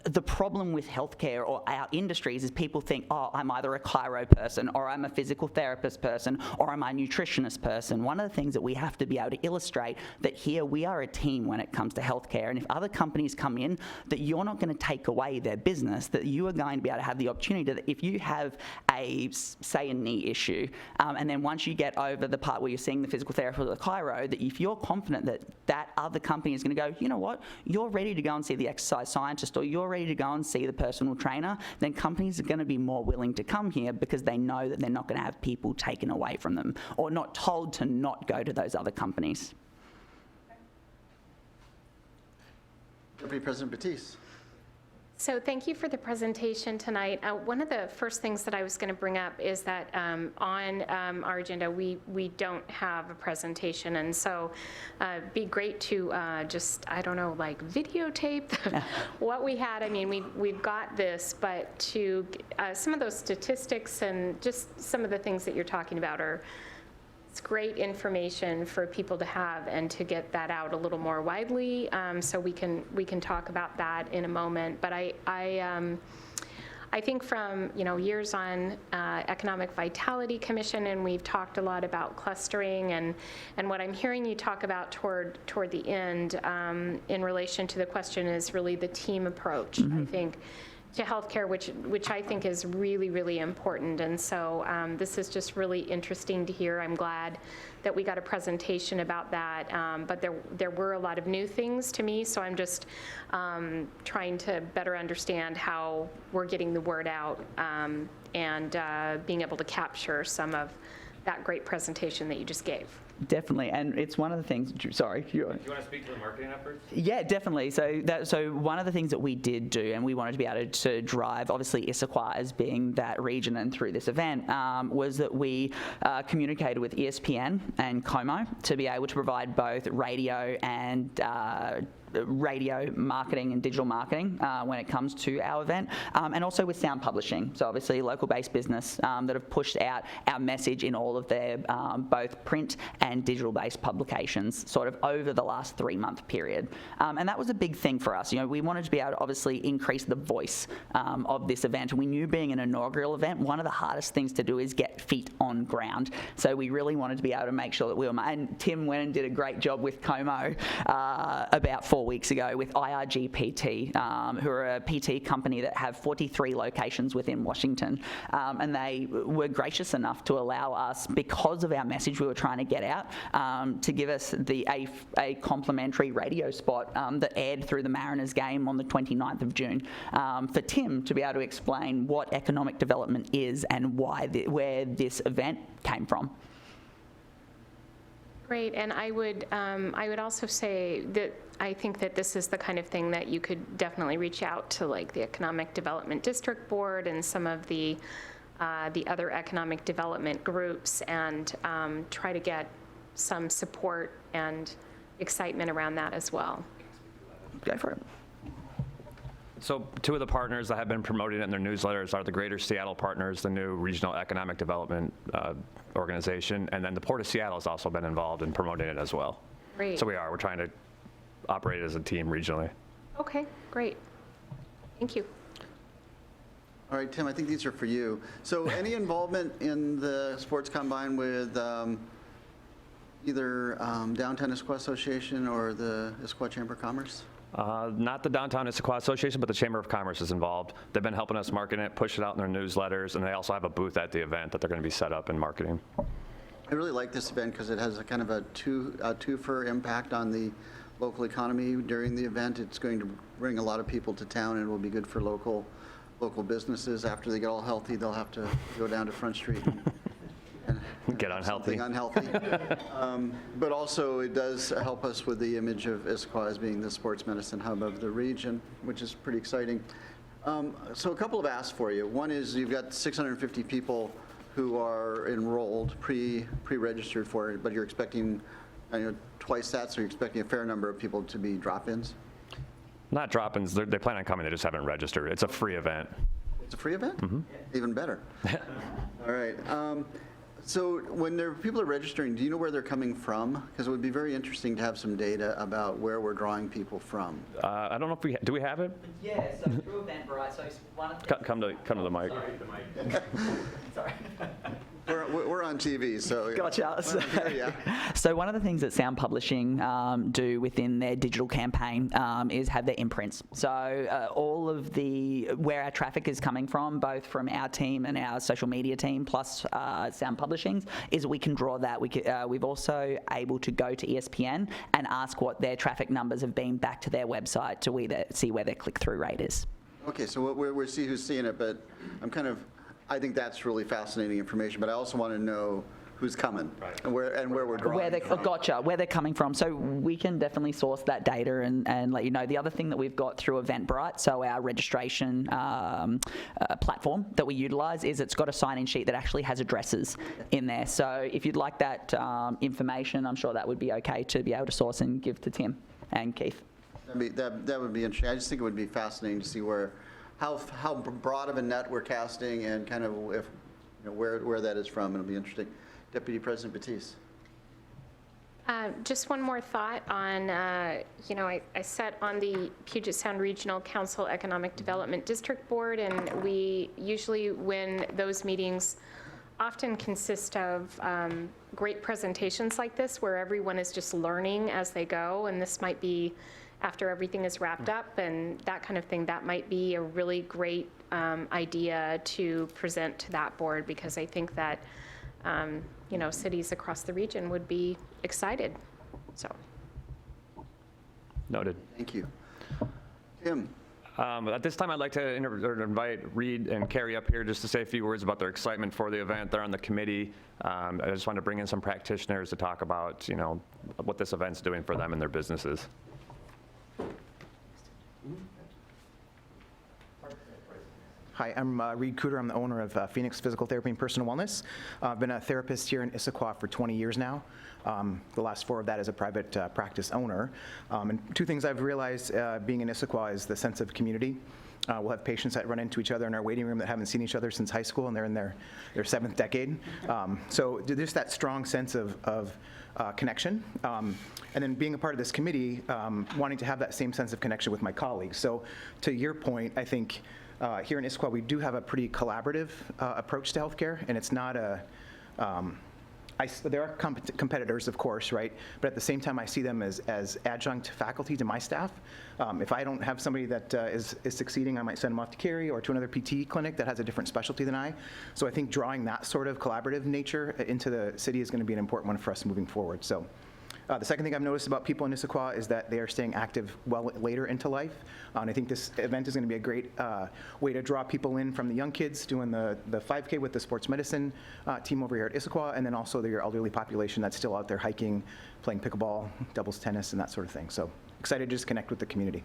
the problem with healthcare or our industries is people think, oh, I'm either a chiro person or I'm a physical therapist person or I'm a nutritionist person. One of the things that we have to be able to illustrate that here we are a team when it comes to healthcare, and if other companies come in, that you're not going to take away their business, that you are going to be able to have the opportunity that if you have say a knee issue, and then once you get over the part where you're seeing the physical therapist or the chiro, that if you're confident that that other company is going to go, you know what, you're ready to go and see the exercise scientist or you're ready to go and see the personal trainer, then companies are going to be more willing to come here because they know that they're not going to have people taken away from them or not told to not go to those other companies. Deputy President Batiste. So thank you for the presentation tonight. One of the first things that I was going to bring up is that on our agenda, we don't have a presentation. And so it'd be great to just, I don't know, like videotape what we had. I mean, we've got this, but to some of those statistics and just some of the things that you're talking about it's great information for people to have and to get that out a little more widely. So we can talk about that in a moment. But I think from years on Economic Vitality Commission, and we've talked a lot about clustering, and what I'm hearing you talk about toward the end in relation to the question is really the team approach. I think to healthcare, which I think is really, really important. And so this is just really interesting to hear. I'm glad that we got a presentation about that, but there were a lot of new things to me, so I'm just trying to better understand how we're getting the word out and being able to capture some of that great presentation that you just gave. Definitely, and it's one of the things. Sorry, Do you want to speak to the marketing efforts? yeah, definitely. So one of the things that we did do, and we wanted to be able to drive, obviously Issaquah as being that region and through this event, was that we communicated with ESPN and Como to be able to provide both radio and radio marketing and digital marketing when it comes to our event, and also with sound publishing. So obviously local-based business that have pushed out our message in all of their both print and digital-based publications sort of over the last 3-month period. And that was a big thing for us. You know, we wanted to be able to obviously increase the voice of this event. And we knew being an inaugural event, one of the hardest things to do is get feet on ground. So we really wanted to be able to make sure that we were, and Tim went and did a great job with Como about 4 weeks ago with IRG PT, who are a PT company that have 43 locations within Washington. And they were gracious enough to allow us, because of our message we were trying to get out, to give us a complimentary radio spot that aired through the Mariners game on the 29th of June for Tim to be able to explain what economic development is and where this event came from. Great, and I would also say that I think that this is the kind of thing that you could definitely reach out to, like the Economic Development District Board and some of the other economic development groups, and try to get some support and excitement around that as well. Go for it. So 2 of the partners that have been promoting it in their newsletters are the Greater Seattle Partners, the new regional economic development organization, and then the Port of Seattle has also been involved in promoting it as well. Great. So we're trying to operate as a team regionally. Okay, great. Thank you. All right, Tim, I think these are for you. So any involvement in the sports combine with either Downtown Issaquah Association or the Issaquah Chamber of Commerce? Not the Downtown Issaquah Association, but the Chamber of Commerce is involved. They've been helping us market it, push it out in their newsletters, and they also have a booth at the event that they're going to be set up in marketing. I really like this event because it has a kind of a twofer impact on the local economy during the event. It's going to bring a lot of people to town, and it will be good for local businesses. After they get all healthy, they'll have to go down to Front Street and Get unhealthy. something unhealthy. But also, it does help us with the image of Issaquah as being the sports medicine hub of the region, which is pretty exciting. So a couple of asks for you. One is you've got 650 people who are enrolled, pre-registered for it, but you're expecting twice that, so you're expecting a fair number of people to be drop-ins? Not drop-ins. They plan on coming. They just haven't registered. It's a free event. It's a free event? Mm-hmm. Even better. All right. So when people are registering, do you know where they're coming from? Because it would be very interesting to have some data about where we're drawing people from. I don't know if do we have it? Yeah, so through Eventbrite, so one of the... Come to the mic. Sorry. We're on TV, so... Gotcha. Yeah. So one of the things that Sound Publishing do within their digital campaign is have their imprints. So all of where our traffic is coming from, both from our team and our social media team, plus Sound Publishing's, is we can draw that. We've also able to go to ESPN and ask what their traffic numbers have been back to their website to see where their click-through rate is. Okay, so we'll see who's seeing it, but I think that's really fascinating information, but I also want to know who's coming, right, and where we're drawing from. Gotcha, where they're coming from. So we can definitely source that data and let you know. The other thing that we've got through Eventbrite, so our registration platform that we utilize, is it's got a sign-in sheet that actually has addresses in there. So if you'd like that information, I'm sure that would be okay to be able to source and give to Tim and Keith. That would be interesting. I just think it would be fascinating to see how broad of a net we're casting and kind of where that is from. It'll be interesting. Deputy President Batiste. Just one more thought on, I sat on the Puget Sound Regional Council Economic Development District Board, and we usually, when those meetings often consist of great presentations like this, where everyone is just learning as they go, and this might be after everything is wrapped up and that kind of thing, that might be a really great idea to present to that board, because I think that cities across the region would be excited. So. Noted. Thank you. Tim. At this time, I'd like to invite Reed and Carrie up here just to say a few words about their excitement for the event. They're on the committee. I just wanted to bring in some practitioners to talk about, what this event's doing for them and their businesses. Hi, I'm Reed Cooter. I'm the owner of Phoenix Physical Therapy and Personal Wellness. I've been a therapist here in Issaquah for 20 years now. The last 4 of that as a private practice owner. And 2 things I've realized being in Issaquah is the sense of community. We'll have patients that run into each other in our waiting room that haven't seen each other since high school, and they're in their 7th decade. So there's that strong sense of connection. And then being a part of this committee, wanting to have that same sense of connection with my colleagues. So to your point, I think here in Issaquah, we do have a pretty collaborative approach to healthcare, and it's not a, there are competitors, of course, right? But at the same time, I see them as adjunct faculty to my staff. If I don't have somebody that is succeeding, I might send them off to Carrie or to another PT clinic that has a different specialty than I. So I think drawing that sort of collaborative nature into the city is going to be an important one for us moving forward. So. The second thing I've noticed about people in Issaquah is that they are staying active well later into life. And I think this event is going to be a great way to draw people in from the young kids doing the 5K with the sports medicine team over here at Issaquah, and then also your elderly population that's still out there hiking, playing pickleball, doubles tennis, and that sort of thing. So excited to just connect with the community.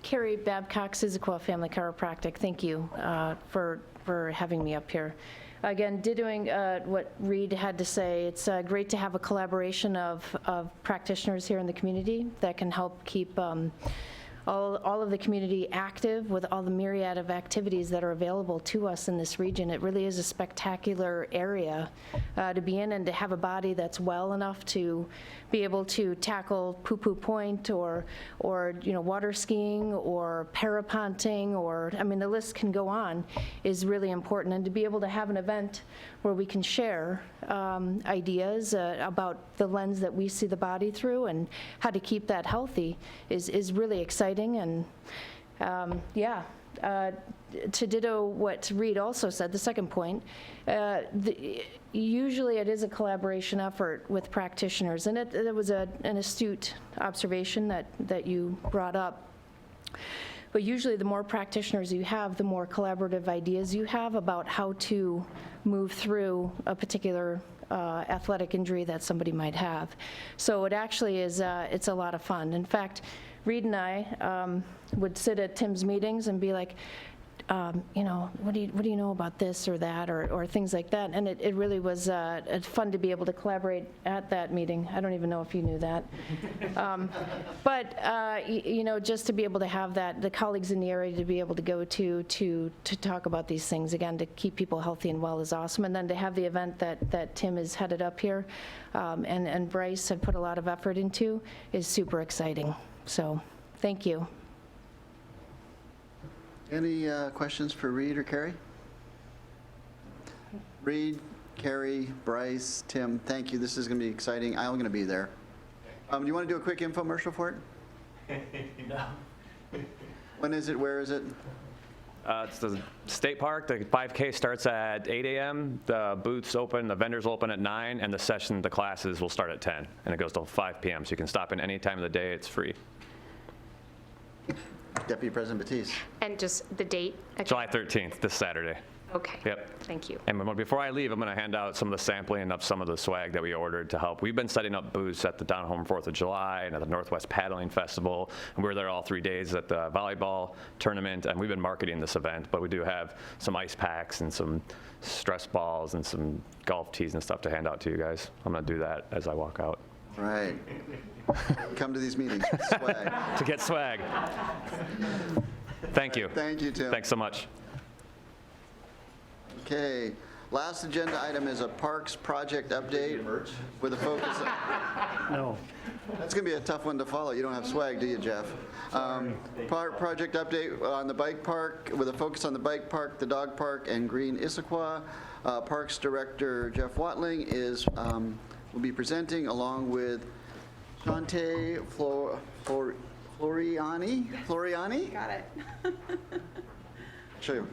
Carrie Babcock, Issaquah Family Chiropractic. Thank you for having me up here. Again, dittoing what Reed had to say, it's great to have a collaboration of practitioners here in the community that can help keep all of the community active with all the myriad of activities that are available to us in this region. It really is a spectacular area to be in, and to have a body that's well enough to be able to tackle Poo-Poo Point or water skiing or paraponting, or I mean the list can go on, is really important. And to be able to have an event where we can share ideas about the lens that we see the body through and how to keep that healthy is really exciting. And to ditto what Reed also said, the second point, usually it is a collaboration effort with practitioners, and it was an astute observation that you brought up. But usually the more practitioners you have, the more collaborative ideas you have about how to move through a particular athletic injury that somebody might have. So it actually is, it's a lot of fun. In fact, Reed and I would sit at Tim's meetings and be like, what do you know about this or that, or things like that. And it really was fun to be able to collaborate at that meeting. I don't even know if you knew that. But just to be able to have the colleagues in the area to be able to go to talk about these things, again, to keep people healthy and well is awesome. And then to have the event that Tim has headed up here and Bryce had put a lot of effort into is super exciting. So thank you. Any questions for Reed or Carrie? Reed, Carrie, Bryce, Tim, thank you. This is going to be exciting. I'm going to be there. Do you want to do a quick infomercial for it? No. When is it? Where is it? It's the state park. The 5K starts at 8 a.m. The booths open, the vendors open at 9, and the classes will start at 10, and it goes till 5 p.m. So you can stop in any time of the day. It's free. Deputy President Batiste. And just the date? July 13th, this Saturday. Okay. Yep. Thank you. And before I leave, I'm going to hand out some of the sampling of some of the swag that we ordered to help. We've been setting up booths at the Down Home 4th of July and at the Northwest Paddling Festival. And we were there all 3 days at the volleyball tournament, and we've been marketing this event. But we do have some ice packs and some stress balls and some golf tees and stuff to hand out to you guys. I'm going to do that as I walk out. Right. Come to these meetings with swag. To get swag. Thank you. Thank you, Tim. Thanks so much. Okay. Last agenda item is a parks project update with a focus. No. That's going to be a tough one to follow. You don't have swag, do you, Jeff? Project update on the bike park with a focus on the bike park, the dog park, and Green Issaquah. Parks Director Jeff Watling will be presenting along with Shante Floriani? Got it. Show you.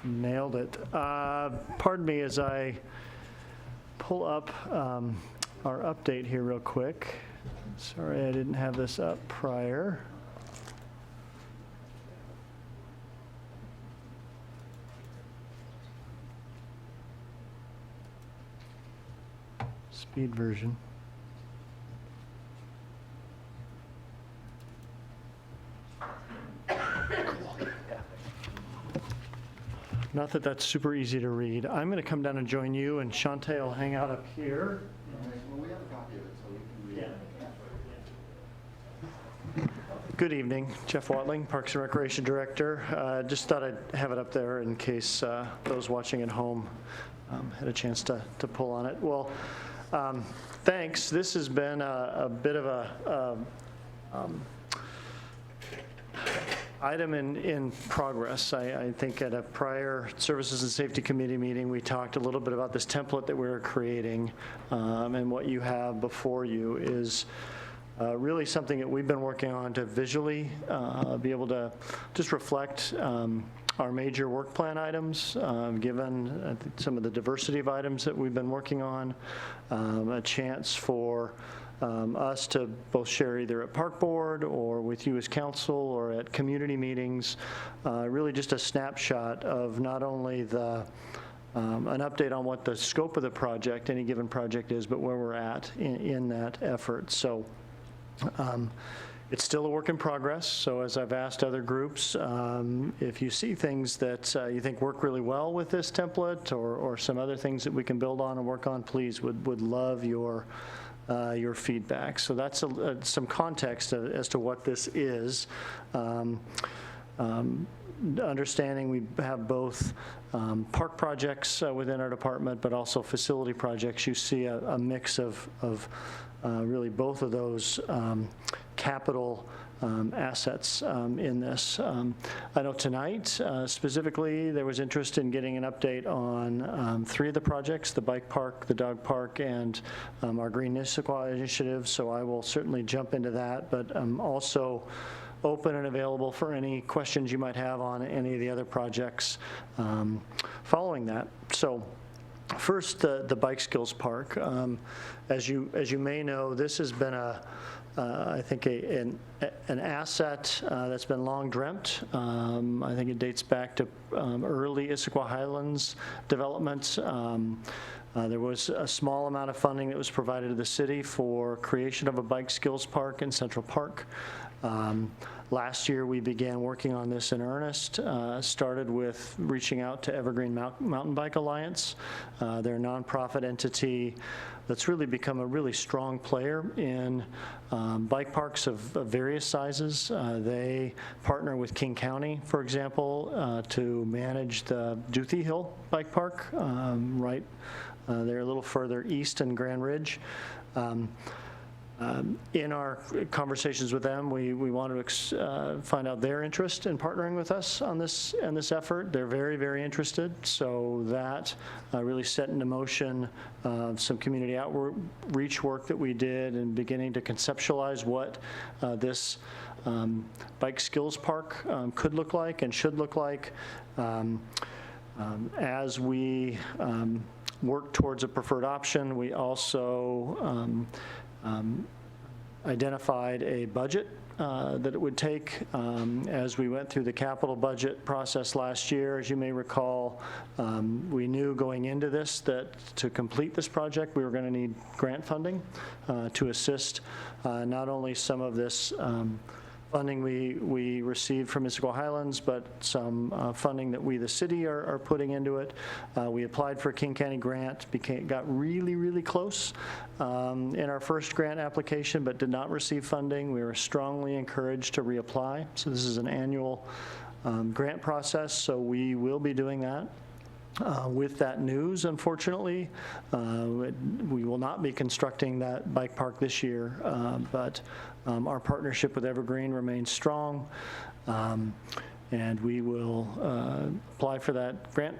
Nailed it. Pardon me as I pull up our update here real quick. Sorry, I didn't have this up prior. speed version. Not that that's super easy to read. I'm going to come down and join you, and Shantae will hang out up here. Well, we have a copy of it, so we can read it. Good evening, Jeff Watling, Parks and Recreation Director. Just thought I'd have it up there in case those watching at home had a chance to pull on it. Well, thanks. This has been a bit of a item in progress. I think at a prior Services and Safety Committee meeting, we talked a little bit about this template that we're creating, and what you have before you is really something that we've been working on to visually be able to just reflect our major work plan items, given some of the diversity of items that we've been working on, a chance for us to both share either at Park Board or with you as council or at community meetings, really just a snapshot of not only an update on what the scope of the project, any given project is, but where we're at in that effort. So it's still a work in progress. So as I've asked other groups, if you see things that you think work really well with this template or some other things that we can build on and work on, please would love your feedback. So that's some context as to what this is. Understanding we have both park projects within our department, but also facility projects. You see a mix of really both of those capital assets in this. I know tonight, specifically, there was interest in getting an update on 3 of the projects, the bike park, the dog park, and our Green Issaquah initiative, so I will certainly jump into that, but I'm also open and available for any questions you might have on any of the other projects following that. So first, the Bike Skills Park. As you may know, this has been I think an asset that's been long dreamt. I think it dates back to early Issaquah Highlands development. There was a small amount of funding that was provided to the city for creation of a bike skills park in Central Park. Last year, we began working on this in earnest, started with reaching out to Evergreen Mountain Bike Alliance. They're a nonprofit entity that's really become a really strong player in bike parks of various sizes. They partner with King County, for example, to manage the Duthie Hill Bike Park, right there a little further east in Grand Ridge. In our conversations with them, we wanted to find out their interest in partnering with us on this effort. They're very, very interested. So that really set into motion some community outreach work that we did and beginning to conceptualize what this bike skills park could look like and should look like as we work towards a preferred option. We also identified a budget that it would take as we went through the capital budget process last year. As you may recall, we knew going into this that to complete this project, we were going to need grant funding to assist not only some of this funding we received from Issaquah Highlands, but some funding that we, the city, are putting into it. We applied for a King County grant, got really, really close in our first grant application, but did not receive funding. We were strongly encouraged to reapply. So this is an annual grant process, so we will be doing that. With that news, unfortunately, we will not be constructing that bike park this year, but our partnership with Evergreen remains strong, and we will apply for that grant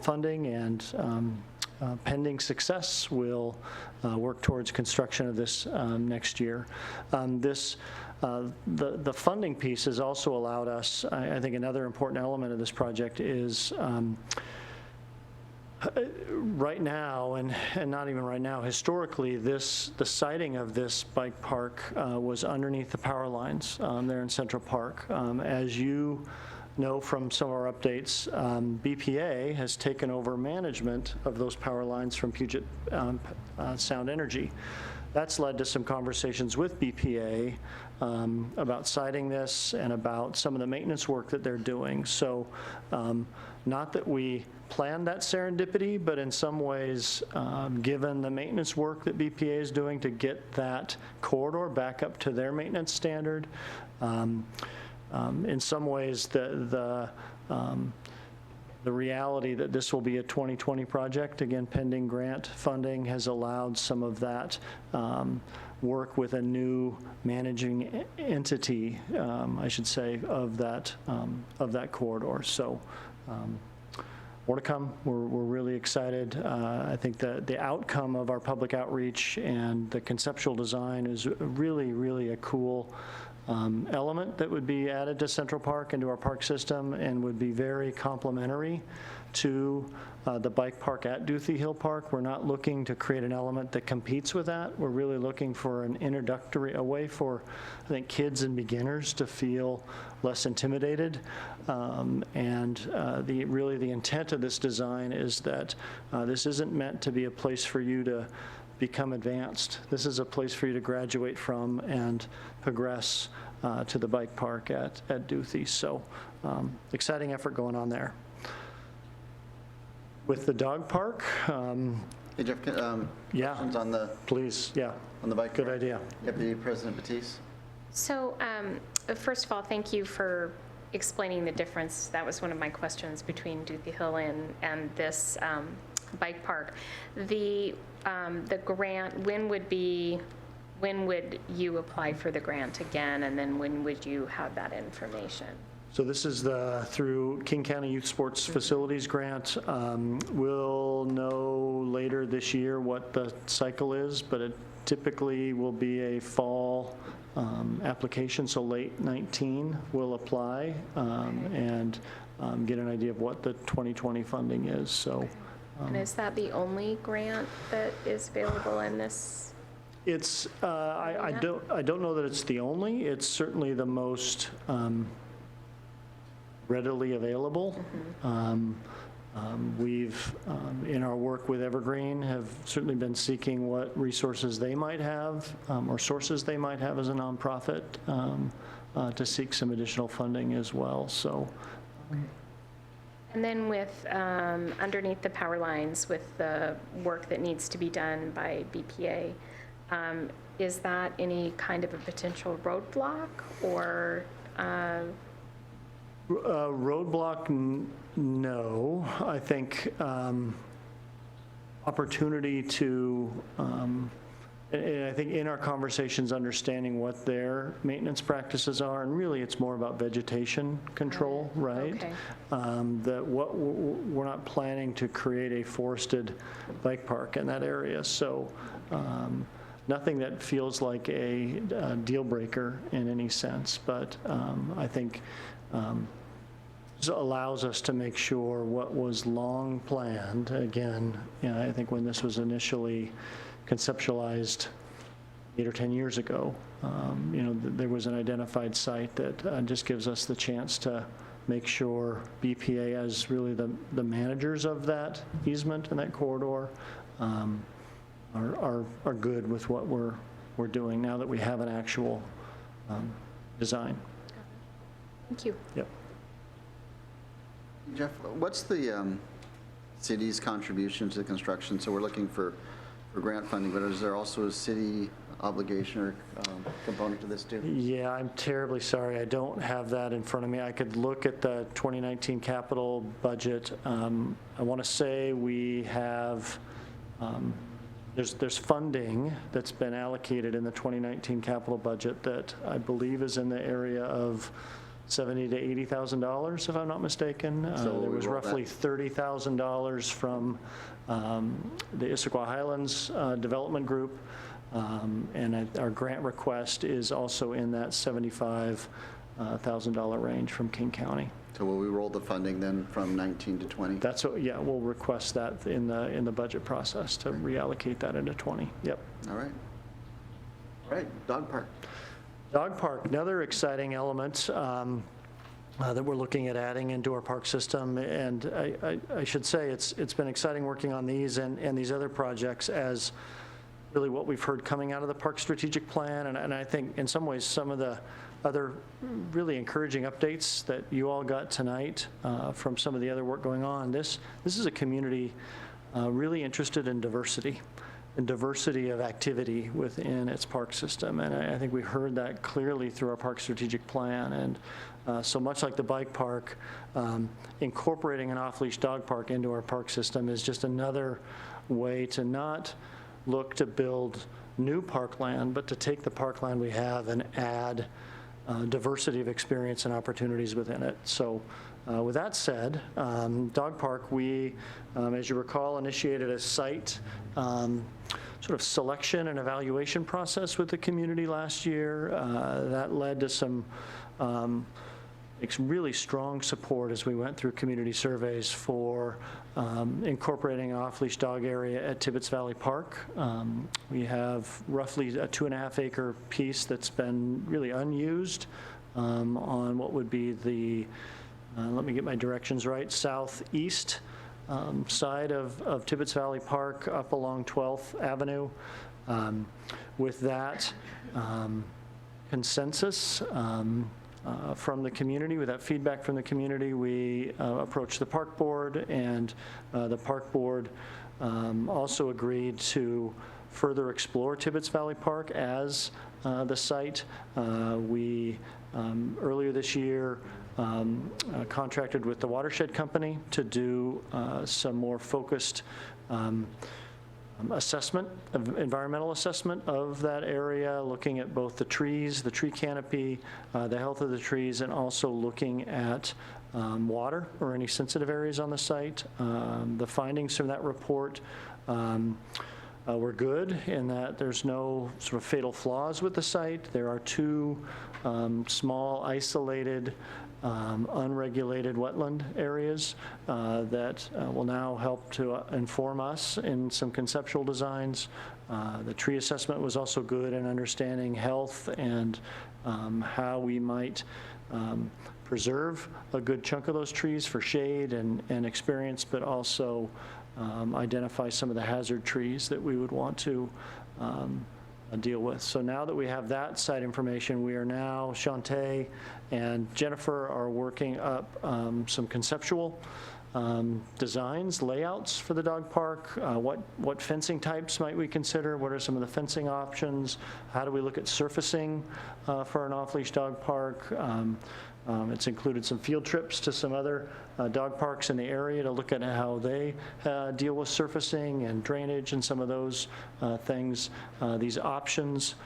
funding, and pending success, we'll work towards construction of this next year. The funding piece has also allowed us, I think another important element of this project is right now, and not even right now, historically, the siting of this bike park was underneath the power lines there in Central Park. As you know from some of our updates, BPA has taken over management of those power lines from Puget Sound Energy. That's led to some conversations with BPA about siting this and about some of the maintenance work that they're doing. So not that we planned that serendipity, but in some ways, given the maintenance work that BPA is doing to get that corridor back up to their maintenance standard, in some ways, the reality that this will be a 2020 project, again, pending grant funding, has allowed some of that work with a new managing entity, I should say, of that corridor. So more to come. We're really excited. I think that the outcome of our public outreach and the conceptual design is really, really a cool element that would be added to Central Park and to our park system, and would be very complementary to the bike park at Duthie Hill Park. We're not looking to create an element that competes with that. We're really looking for an introductory, a way for, I think, kids and beginners to feel less intimidated. Really the intent of this design is that this isn't meant to be a place for you to become advanced. This is a place for you to graduate from and progress to the bike park at Duthie. So exciting effort going on there. With the dog park, Hey, Jeff, yeah, questions on the, please, yeah, on the bike good park? idea. Deputy President Batiste? So first of all, thank you for explaining the difference. That was one of my questions between Duthie Hill and this bike park. The grant, when would you apply for the grant again, and then when would you have that information? So this is through King County Youth Sports Facilities Grant. We'll know later this year what the cycle is, but it typically will be a fall application, so late 19 we'll apply and get an idea of what the 2020 funding is. So. And is that the only grant that is available in this? It's, I don't know that it's the only. It's certainly the most readily available. We've, in our work with Evergreen, have certainly been seeking what resources they might have or sources they might have as a nonprofit to seek some additional funding as well. So. And then with underneath the power lines, with the work that needs to be done by BPA, is that any kind of a potential roadblock or? Roadblock, no. I think opportunity to, and I think in our conversations, understanding what their maintenance practices are, and really it's more about vegetation control, right? Okay. That we're not planning to create a forested bike park in that area. So nothing that feels like a deal breaker in any sense, but I think allows us to make sure what was long planned, again, I think when this was initially conceptualized 8 or 10 years ago, there was an identified site that just gives us the chance to make sure BPA, as really the managers of that easement and that corridor, are good with what we're doing now that we have an actual design. Thank you. Yep. Jeff, what's the city's contribution to the construction? So we're looking for grant funding, but is there also a city obligation or component to this too? Yeah, I'm terribly sorry. I don't have that in front of me. I could look at the 2019 capital budget. I want to say we have, there's funding that's been allocated in the 2019 capital budget that I believe is in the area of $70,000 to $80,000, if I'm not mistaken. So there was we roll roughly that. $30,000 from the Issaquah Highlands Development Group, and our grant request is also in that $75,000 range from King County. So will we roll the funding then from 19 to 20? That's what, yeah, we'll request that in the budget process to reallocate that into 20. Yep. All right. All right, dog park. Dog park, another exciting element. that we're looking at adding into our park system. And I should say it's been exciting working on these and these other projects as really what we've heard coming out of the park strategic plan. And I think in some ways some of the other really encouraging updates that you all got tonight from some of the other work going on. This is a community really interested in diversity and diversity of activity within its park system. And I think we heard that clearly through our park strategic plan. And so much like the bike park, incorporating an off-leash dog park into our park system is just another way to not look to build new parkland, but to take the parkland we have and add diversity of experience and opportunities within it. So with that said, dog park, we, as you recall, initiated a site sort of selection and evaluation process with the community last year. That led to some really strong support as we went through community surveys for incorporating an off-leash dog area at Tibbetts Valley Park. We have roughly a 2.5-acre piece that's been really unused on what would be the, let me get my directions right, southeast side of Tibbetts Valley Park up along 12th Avenue. With that consensus from the community, with that feedback from the community, we approached the park board, and the park board also agreed to further explore Tibbetts Valley Park as the site. We earlier this year contracted with the watershed company to do some more focused assessment, environmental assessment of that area, looking at both the trees, the tree canopy, the health of the trees, and also looking at water or any sensitive areas on the site. The findings from that report were good in that there's no sort of fatal flaws with the site. There are two small, isolated, unregulated wetland areas that will now help to inform us in some conceptual designs. The tree assessment was also good in understanding health and how we might preserve a good chunk of those trees for shade and experience, but also identify some of the hazard trees that we would want to deal with. So now that we have that site information, we are now, Shantae and Jennifer are working up some conceptual designs, layouts for the dog park. What fencing types might we consider? What are some of the fencing options? How do we look at surfacing for an off-leash dog park? It's included some field trips to some other dog parks in the area to look at how they deal with surfacing and drainage and some of those things. These options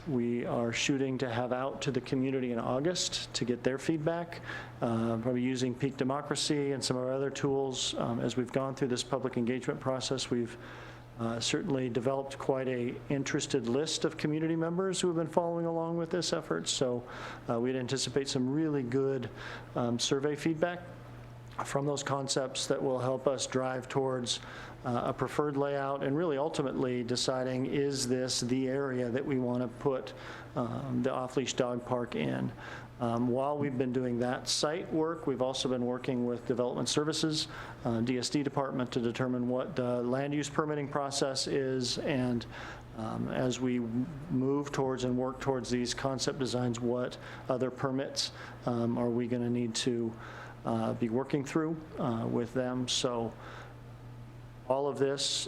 we are shooting to have out to the community in August to get their feedback, probably using Peak Democracy and some of our other tools. As we've gone through this public engagement process, we've certainly developed quite a interested list of community members who have been following along with this effort. So we'd anticipate some really good survey feedback from those concepts that will help us drive towards a preferred layout and really ultimately deciding, is this the area that we want to put the off-leash dog park in? While we've been doing that site work, we've also been working with Development Services, DSD department, to determine what the land use permitting process is, and as we move towards and work towards these concept designs, what other permits are we going to need to be working through with them. So all of this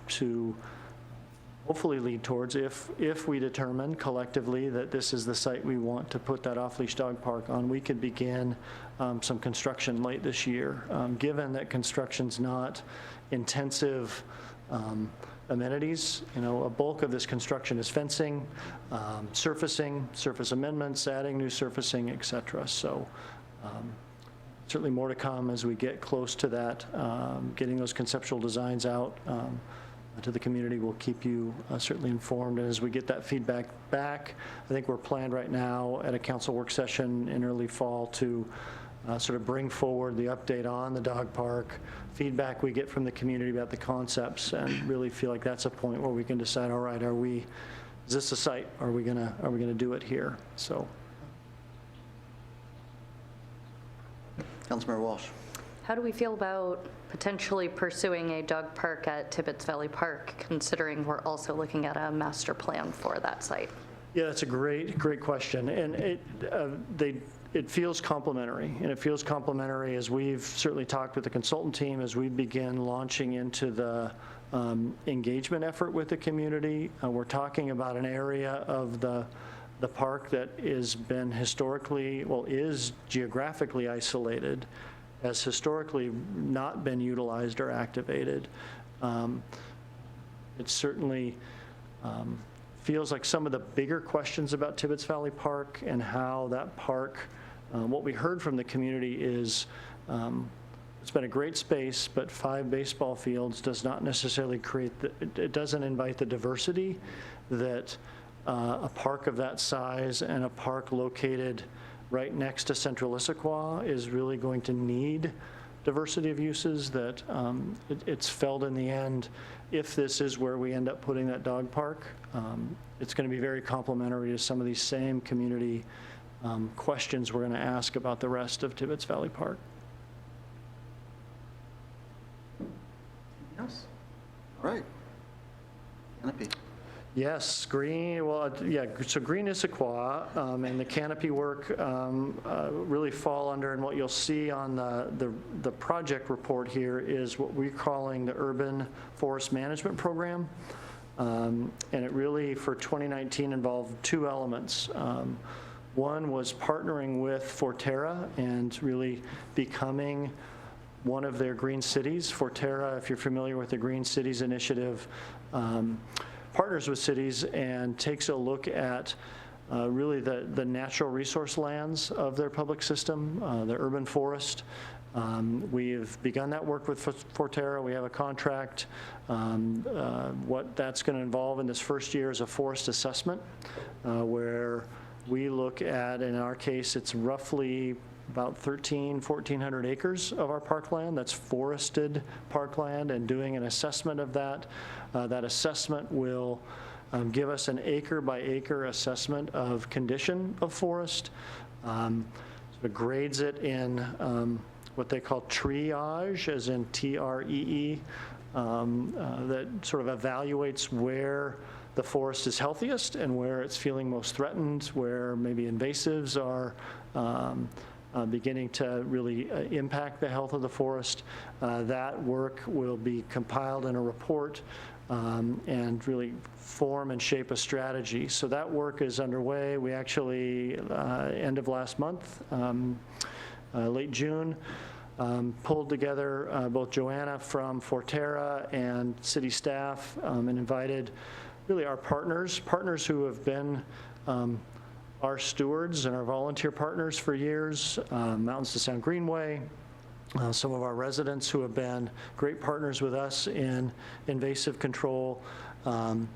to hopefully lead towards, if we determine collectively that this is the site we want to put that off-leash dog park on, we could begin some construction late this year. Given that construction's not intensive amenities, a bulk of this construction is fencing, surfacing, surface amendments, adding new surfacing, et cetera. So certainly more to come as we get close to that, getting those conceptual designs out to the community. We'll keep you certainly informed. And as we get that feedback back, I think we're planned right now at a council work session in early fall to sort of bring forward the update on the dog park, feedback we get from the community about the concepts, and really feel like that's a point where we can decide, all right, is this a site? Are we gonna do it here? So Councilmember Walsh. How do we feel about potentially pursuing a dog park at Tibbetts Valley Park, considering we're also looking at a master plan for that site? Yeah, that's a great question. And it feels complementary. And it feels complementary as we've certainly talked with the consultant team as we begin launching into the engagement effort with the community. We're talking about an area of the park that has been historically, well, is geographically isolated, has historically not been utilized or activated. It certainly feels like some of the bigger questions about Tibbetts Valley Park and how that park, what we heard from the community is it's been a great space, but 5 baseball fields does not necessarily create, it doesn't invite the diversity that a park of that size and a park located right next to Central Issaquah is really going to need diversity of uses, that it's felt in the end, if this is where we end up putting that dog park, it's going to be very complementary to some of these same community questions we're going to ask about the rest of Tibbetts Valley Park. Yes. All right. Canopy. Yes, green, well, yeah, so green Issaquah and the canopy work really fall under, and what you'll see on the project report here is what we're calling the Urban Forest Management Program. And it really, for 2019, involved 2 elements. One was partnering with Forterra and really becoming one of their green cities. Forterra, if you're familiar with the Green Cities Initiative, partners with cities and takes a look at really the natural resource lands of their public system, the urban forest. We've begun that work with Forterra. We have a contract. What that's going to involve in this first year is a forest assessment where we look at, in our case, it's roughly about 1,400 acres of our parkland. That's forested parkland, and doing an assessment of that. That assessment will give us an acre by acre assessment of condition of forest. Sort of grades it in what they call triage, as in TREE, that sort of evaluates where the forest is healthiest and where it's feeling most threatened, where maybe invasives are beginning to really impact the health of the forest. That work will be compiled in a report and really form and shape a strategy. So that work is underway. We actually, end of last month, late June, pulled together both Joanna from Forterra and city staff and invited really our partners who have been our stewards and our volunteer partners for years, Mountains to Sound Greenway, some of our residents who have been great partners with us in invasive control, and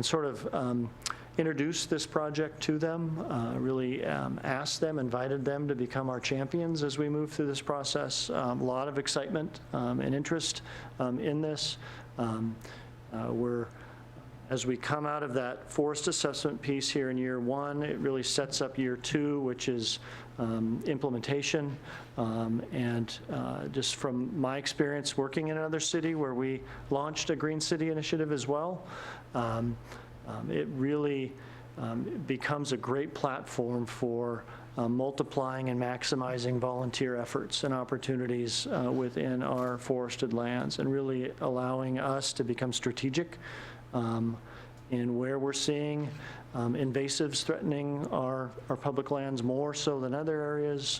sort of introduced this project to them, really asked them, invited them to become our champions as we move through this process. A lot of excitement and interest in this. As we come out of that forest assessment piece here in year 1, it really sets up year 2, which is implementation. And just from my experience working in another city where we launched a Green City initiative as well, it really becomes a great platform for multiplying and maximizing volunteer efforts and opportunities within our forested lands, and really allowing us to become strategic in where we're seeing invasives threatening our public lands more so than other areas,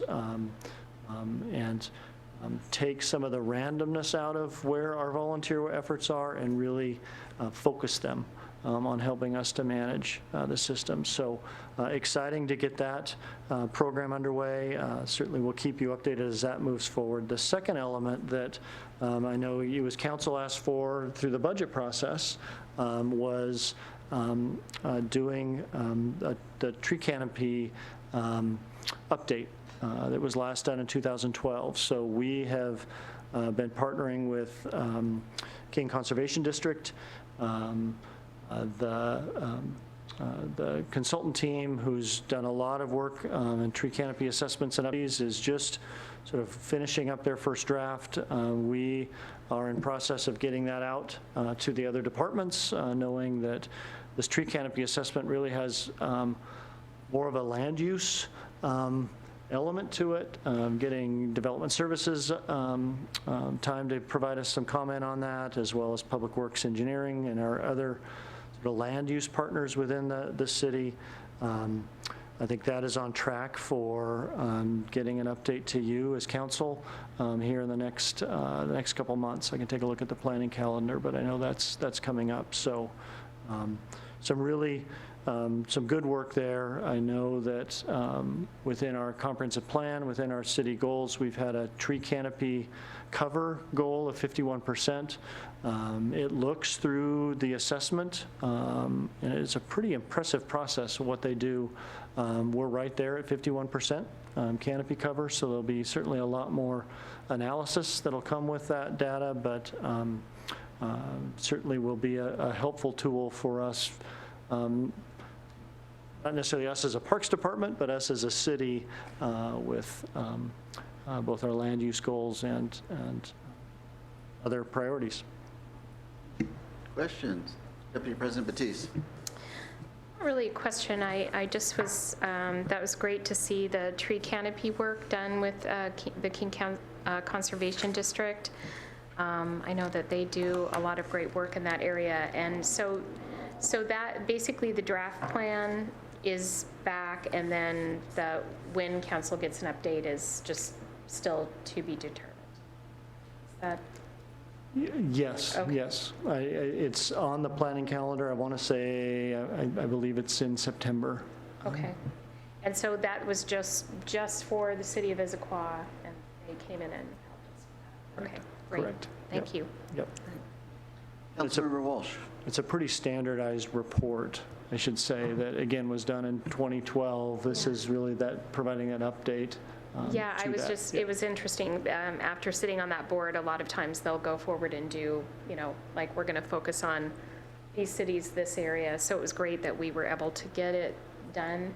and take some of the randomness out of where our volunteer efforts are and really focus them on helping us to manage the system. So exciting to get that program underway. Certainly we'll keep you updated as that moves forward. The second element that I know you as council asked for through the budget process was doing the tree canopy update that was last done in 2012. So we have been partnering with King Conservation District, the consultant team who's done a lot of work in tree canopy assessments and updates is just sort of finishing up their first draft. We are in process of getting that out to the other departments, knowing that this tree canopy assessment really has more of a land use element to it, getting development services time to provide us some comment on that, as well as Public Works Engineering and our other sort of land use partners within the city. I think that is on track for getting an update to you as council here in the next couple months. I can take a look at the planning calendar, but I know that's coming up. So some good work there. I know that within our comprehensive plan, within our city goals, we've had a tree canopy cover goal of 51%. It looks through the assessment, and it's a pretty impressive process of what they do. We're right there at 51% canopy cover, so there'll be certainly a lot more analysis that'll come with that data, but certainly will be a helpful tool for us, not necessarily us as a parks department, but us as a city with both our land use goals and other priorities. Questions? Deputy President Batiste. Not really a question. I just was, that was great to see the tree canopy work done with the King County Conservation District. I know that they do a lot of great work in that area. And so that basically the draft plan is back, and then when council gets an update is just still to be determined. Is that? Yes, Okay. yes. It's on the planning calendar. I want to say, I believe it's in September. Okay. And so that was just for the city of Issaquah, and they came in and helped us. Okay, great. Correct. Thank you. Yep. Councilmember Walsh. It's a pretty standardized report, I should say, that again was done in 2012. This is really that providing an update. Yeah, I to was that. just, Yeah. it was interesting, after sitting on that board, a lot of times they'll go forward and do, like, we're going to focus on these cities, this area. So it was great that we were able to get it done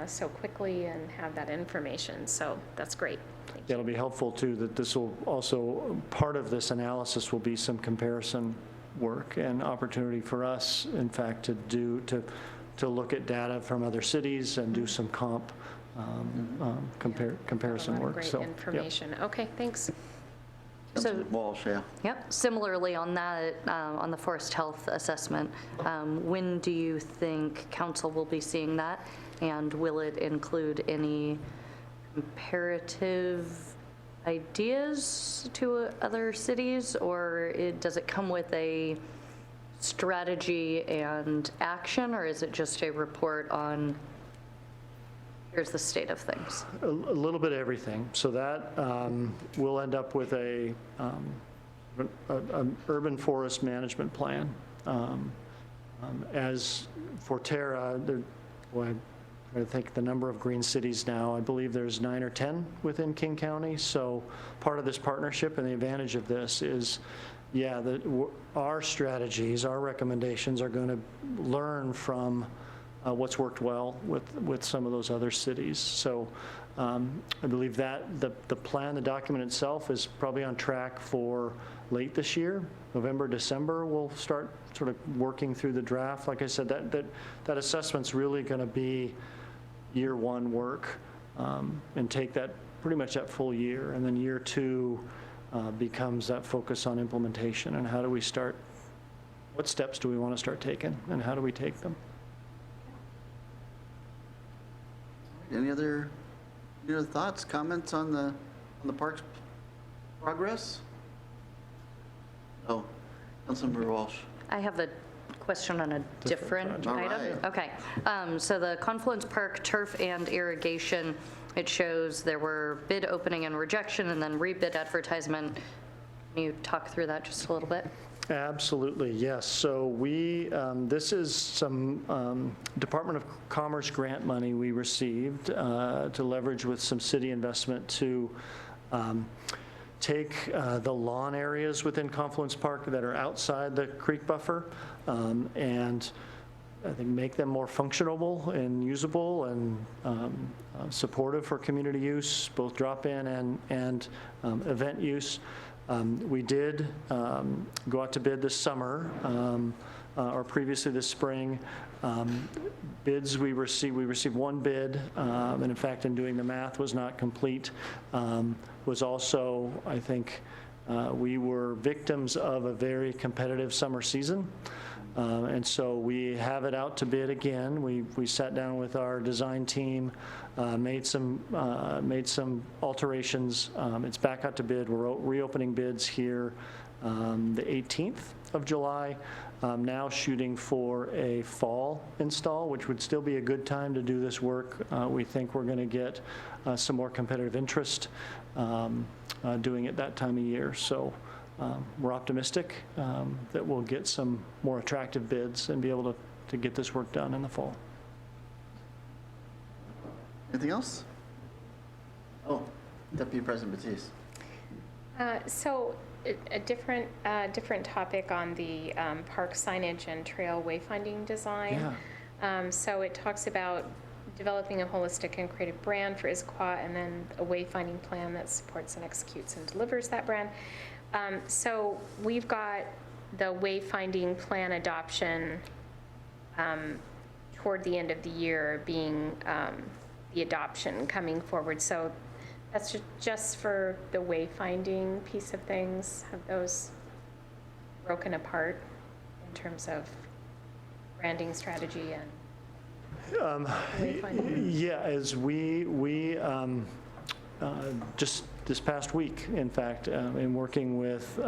so quickly and have that information. So that's great. Thank you. It'll be helpful too, that this will also, part of this analysis will be some comparison work and opportunity for us, in fact, to look at data from other cities and do some comparison A lot of work. great So, yep. information. Okay, thanks. Councilmember Walsh, yeah. Yep, similarly on that, on the forest health assessment, when do you think council will be seeing that? And will it include any comparative ideas to other cities, or does it come with a strategy and action, or is it just a report on here's the state of things? A little bit of everything. So that will end up with an urban forest management plan. As for Terra, I think the number of green cities now, I believe there's 9 or 10 within King County. So part of this partnership and the advantage of this is, yeah, our strategies, our recommendations are going to learn from what's worked well with some of those other cities. So I believe that the plan, the document itself is probably on track for late this year. November, December, we'll start sort of working through the draft. Like I said, that assessment's really going to be year one work and take that pretty much that full year. And then year two becomes that focus on implementation and how do we start, what steps do we want to start taking and how do we take them? Any other thoughts, comments on the parks progress? Oh, Councilmember Walsh. I have a question on a different All item. right. Okay, so the Confluence Park turf and irrigation, it shows there were bid opening and rejection and then rebid advertisement. Can you talk through that just a little bit? Absolutely, yes. So this is some Department of Commerce grant money we received to leverage with some city investment to take the lawn areas within Confluence Park that are outside the creek buffer and I think, make them more functional and usable and supportive for community use, both drop-in and event use. We did go out to bid this summer, or previously this spring. Bids we received one bid, and in fact, in doing the math, was not complete. Was also, I think, we were victims of a very competitive summer season. And so we have it out to bid again. We sat down with our design team, made some alterations. It's back out to bid. We're reopening bids here the 18th of July. Now shooting for a fall install, which would still be a good time to do this work. We think we're going to get some more competitive interest doing it that time of year. So we're optimistic that we'll get some more attractive bids and be able to get this work done in the fall. Anything else? Oh, Deputy President Batiste. So a different topic on the park signage and trail wayfinding design. Yeah. So it talks about developing a holistic and creative brand for Issaquah, and then a wayfinding plan that supports and executes and delivers that brand. So we've got the wayfinding plan adoption toward the end of the year being the adoption coming forward. So that's just for the wayfinding piece of things. Have those broken apart in terms of branding strategy and wayfinding? Yeah, as we just this past week, in fact, in working with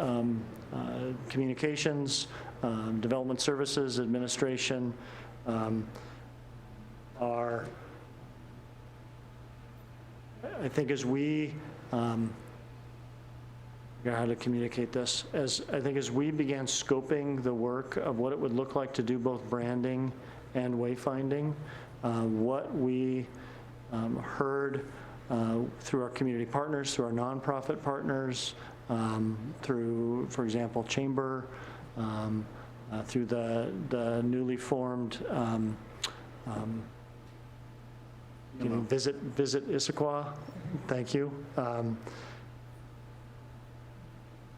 communications, development services, administration, I think as we, how to communicate this, as we began scoping the work of what it would look like to do both branding and wayfinding, what we heard through our community partners, through our nonprofit partners, through, for example, Chamber, through the newly formed Visit Issaquah. Thank you.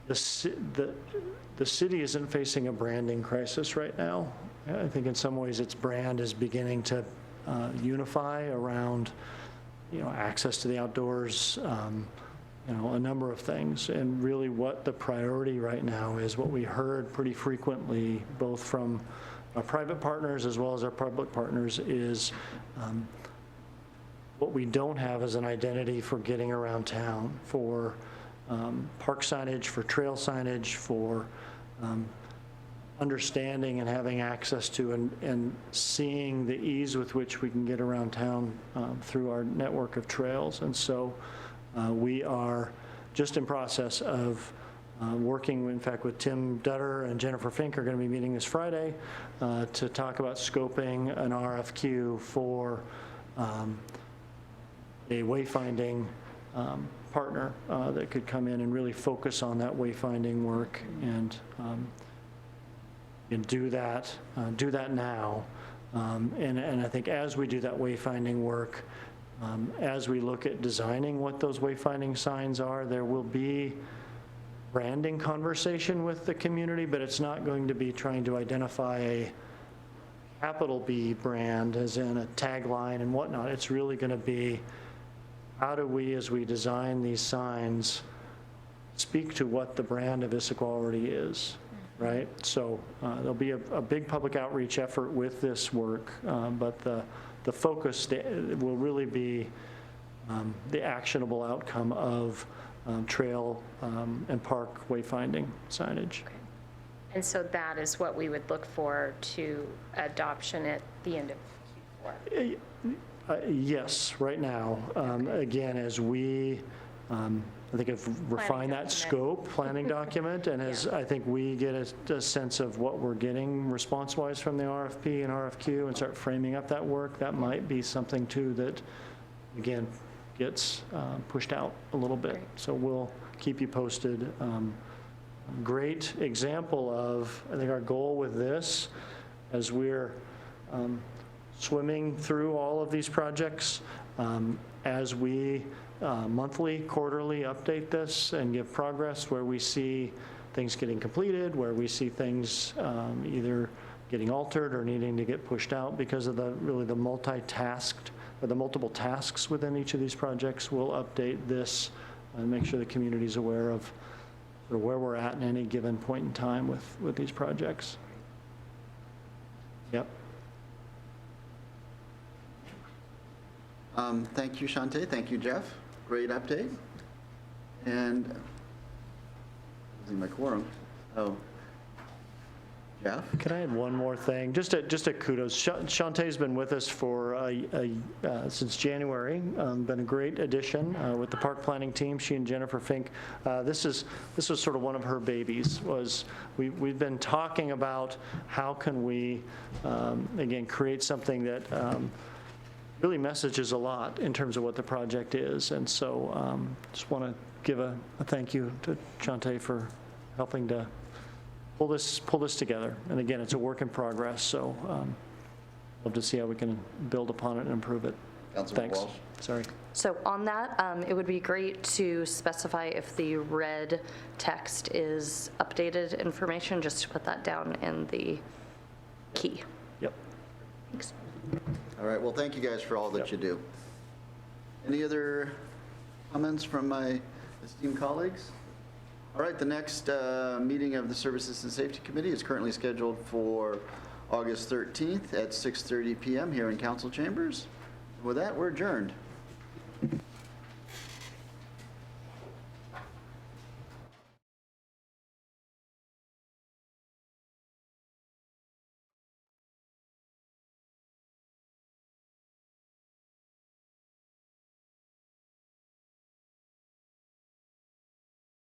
The city isn't facing a branding crisis right now. I think in some ways its brand is beginning to unify around, access to the outdoors, a number of things. And really what the priority right now is, what we heard pretty frequently, both from our private partners as well as our public partners, is what we don't have is an identity for getting around town, for park signage, for trail signage, for understanding and having access to and seeing the ease with which we can get around town through our network of trails. And so we are just in process of working, in fact, with Tim Dutter and Jennifer Fink are going to be meeting this Friday to talk about scoping an RFQ for a wayfinding partner that could come in and really focus on that wayfinding work and do that now. And I think as we do that wayfinding work, as we look at designing what those wayfinding signs are, there will be branding conversation with the community, but it's not going to be trying to identify a capital B brand as in a tagline and whatnot. It's really going to be, how do we, as we design these signs, speak to what the brand of Issaquah already is, right? So there'll be a big public outreach effort with this work, but the focus will really be the actionable outcome of trail and park wayfinding signage. Okay. And so that is what we would look for to adoption at the end of Q4? Yes, right now. Again, as we, I think, have refined that scope, planning document, and as I think we get a sense of what we're getting response-wise from the RFP and RFQ and start framing up that work, that might be something too that, again, gets pushed out a little bit. Great. So we'll keep you posted. Great example of, I think, our goal with this, as we're swimming through all of these projects as we monthly, quarterly update this and give progress where we see things getting completed, where we see things either getting altered or needing to get pushed out because of the multitasked or the multiple tasks within each of these projects. We'll update this and make sure the community is aware of sort of where we're at in any given point in time with these projects. Yep. Thank you, Shantae. Thank you, Jeff. Great update. And, losing my quorum. Oh, Jeff? Can I add one more thing? Just a kudos. Shantae's been with us for since January. Been a great addition with the park planning team. She and Jennifer Fink. This was sort of one of her babies. We've been talking about how can we again create something that really messages a lot in terms of what the project is. And so just want to give a thank you to Shantae for helping to pull this together. And again, it's a work in progress, so love to see how we can build upon it and improve it. Councilman Thanks. Walsh. Sorry. So on that, it would be great to specify if the red text is updated information, just to put that down in the key. Yep. Thanks. All right, well, thank you guys for all that you do. Any other comments from my esteemed colleagues? All right, the next meeting of the Services and Safety Committee is currently scheduled for August 13th at 6:30 p.m. here in council chambers. With that, we're adjourned.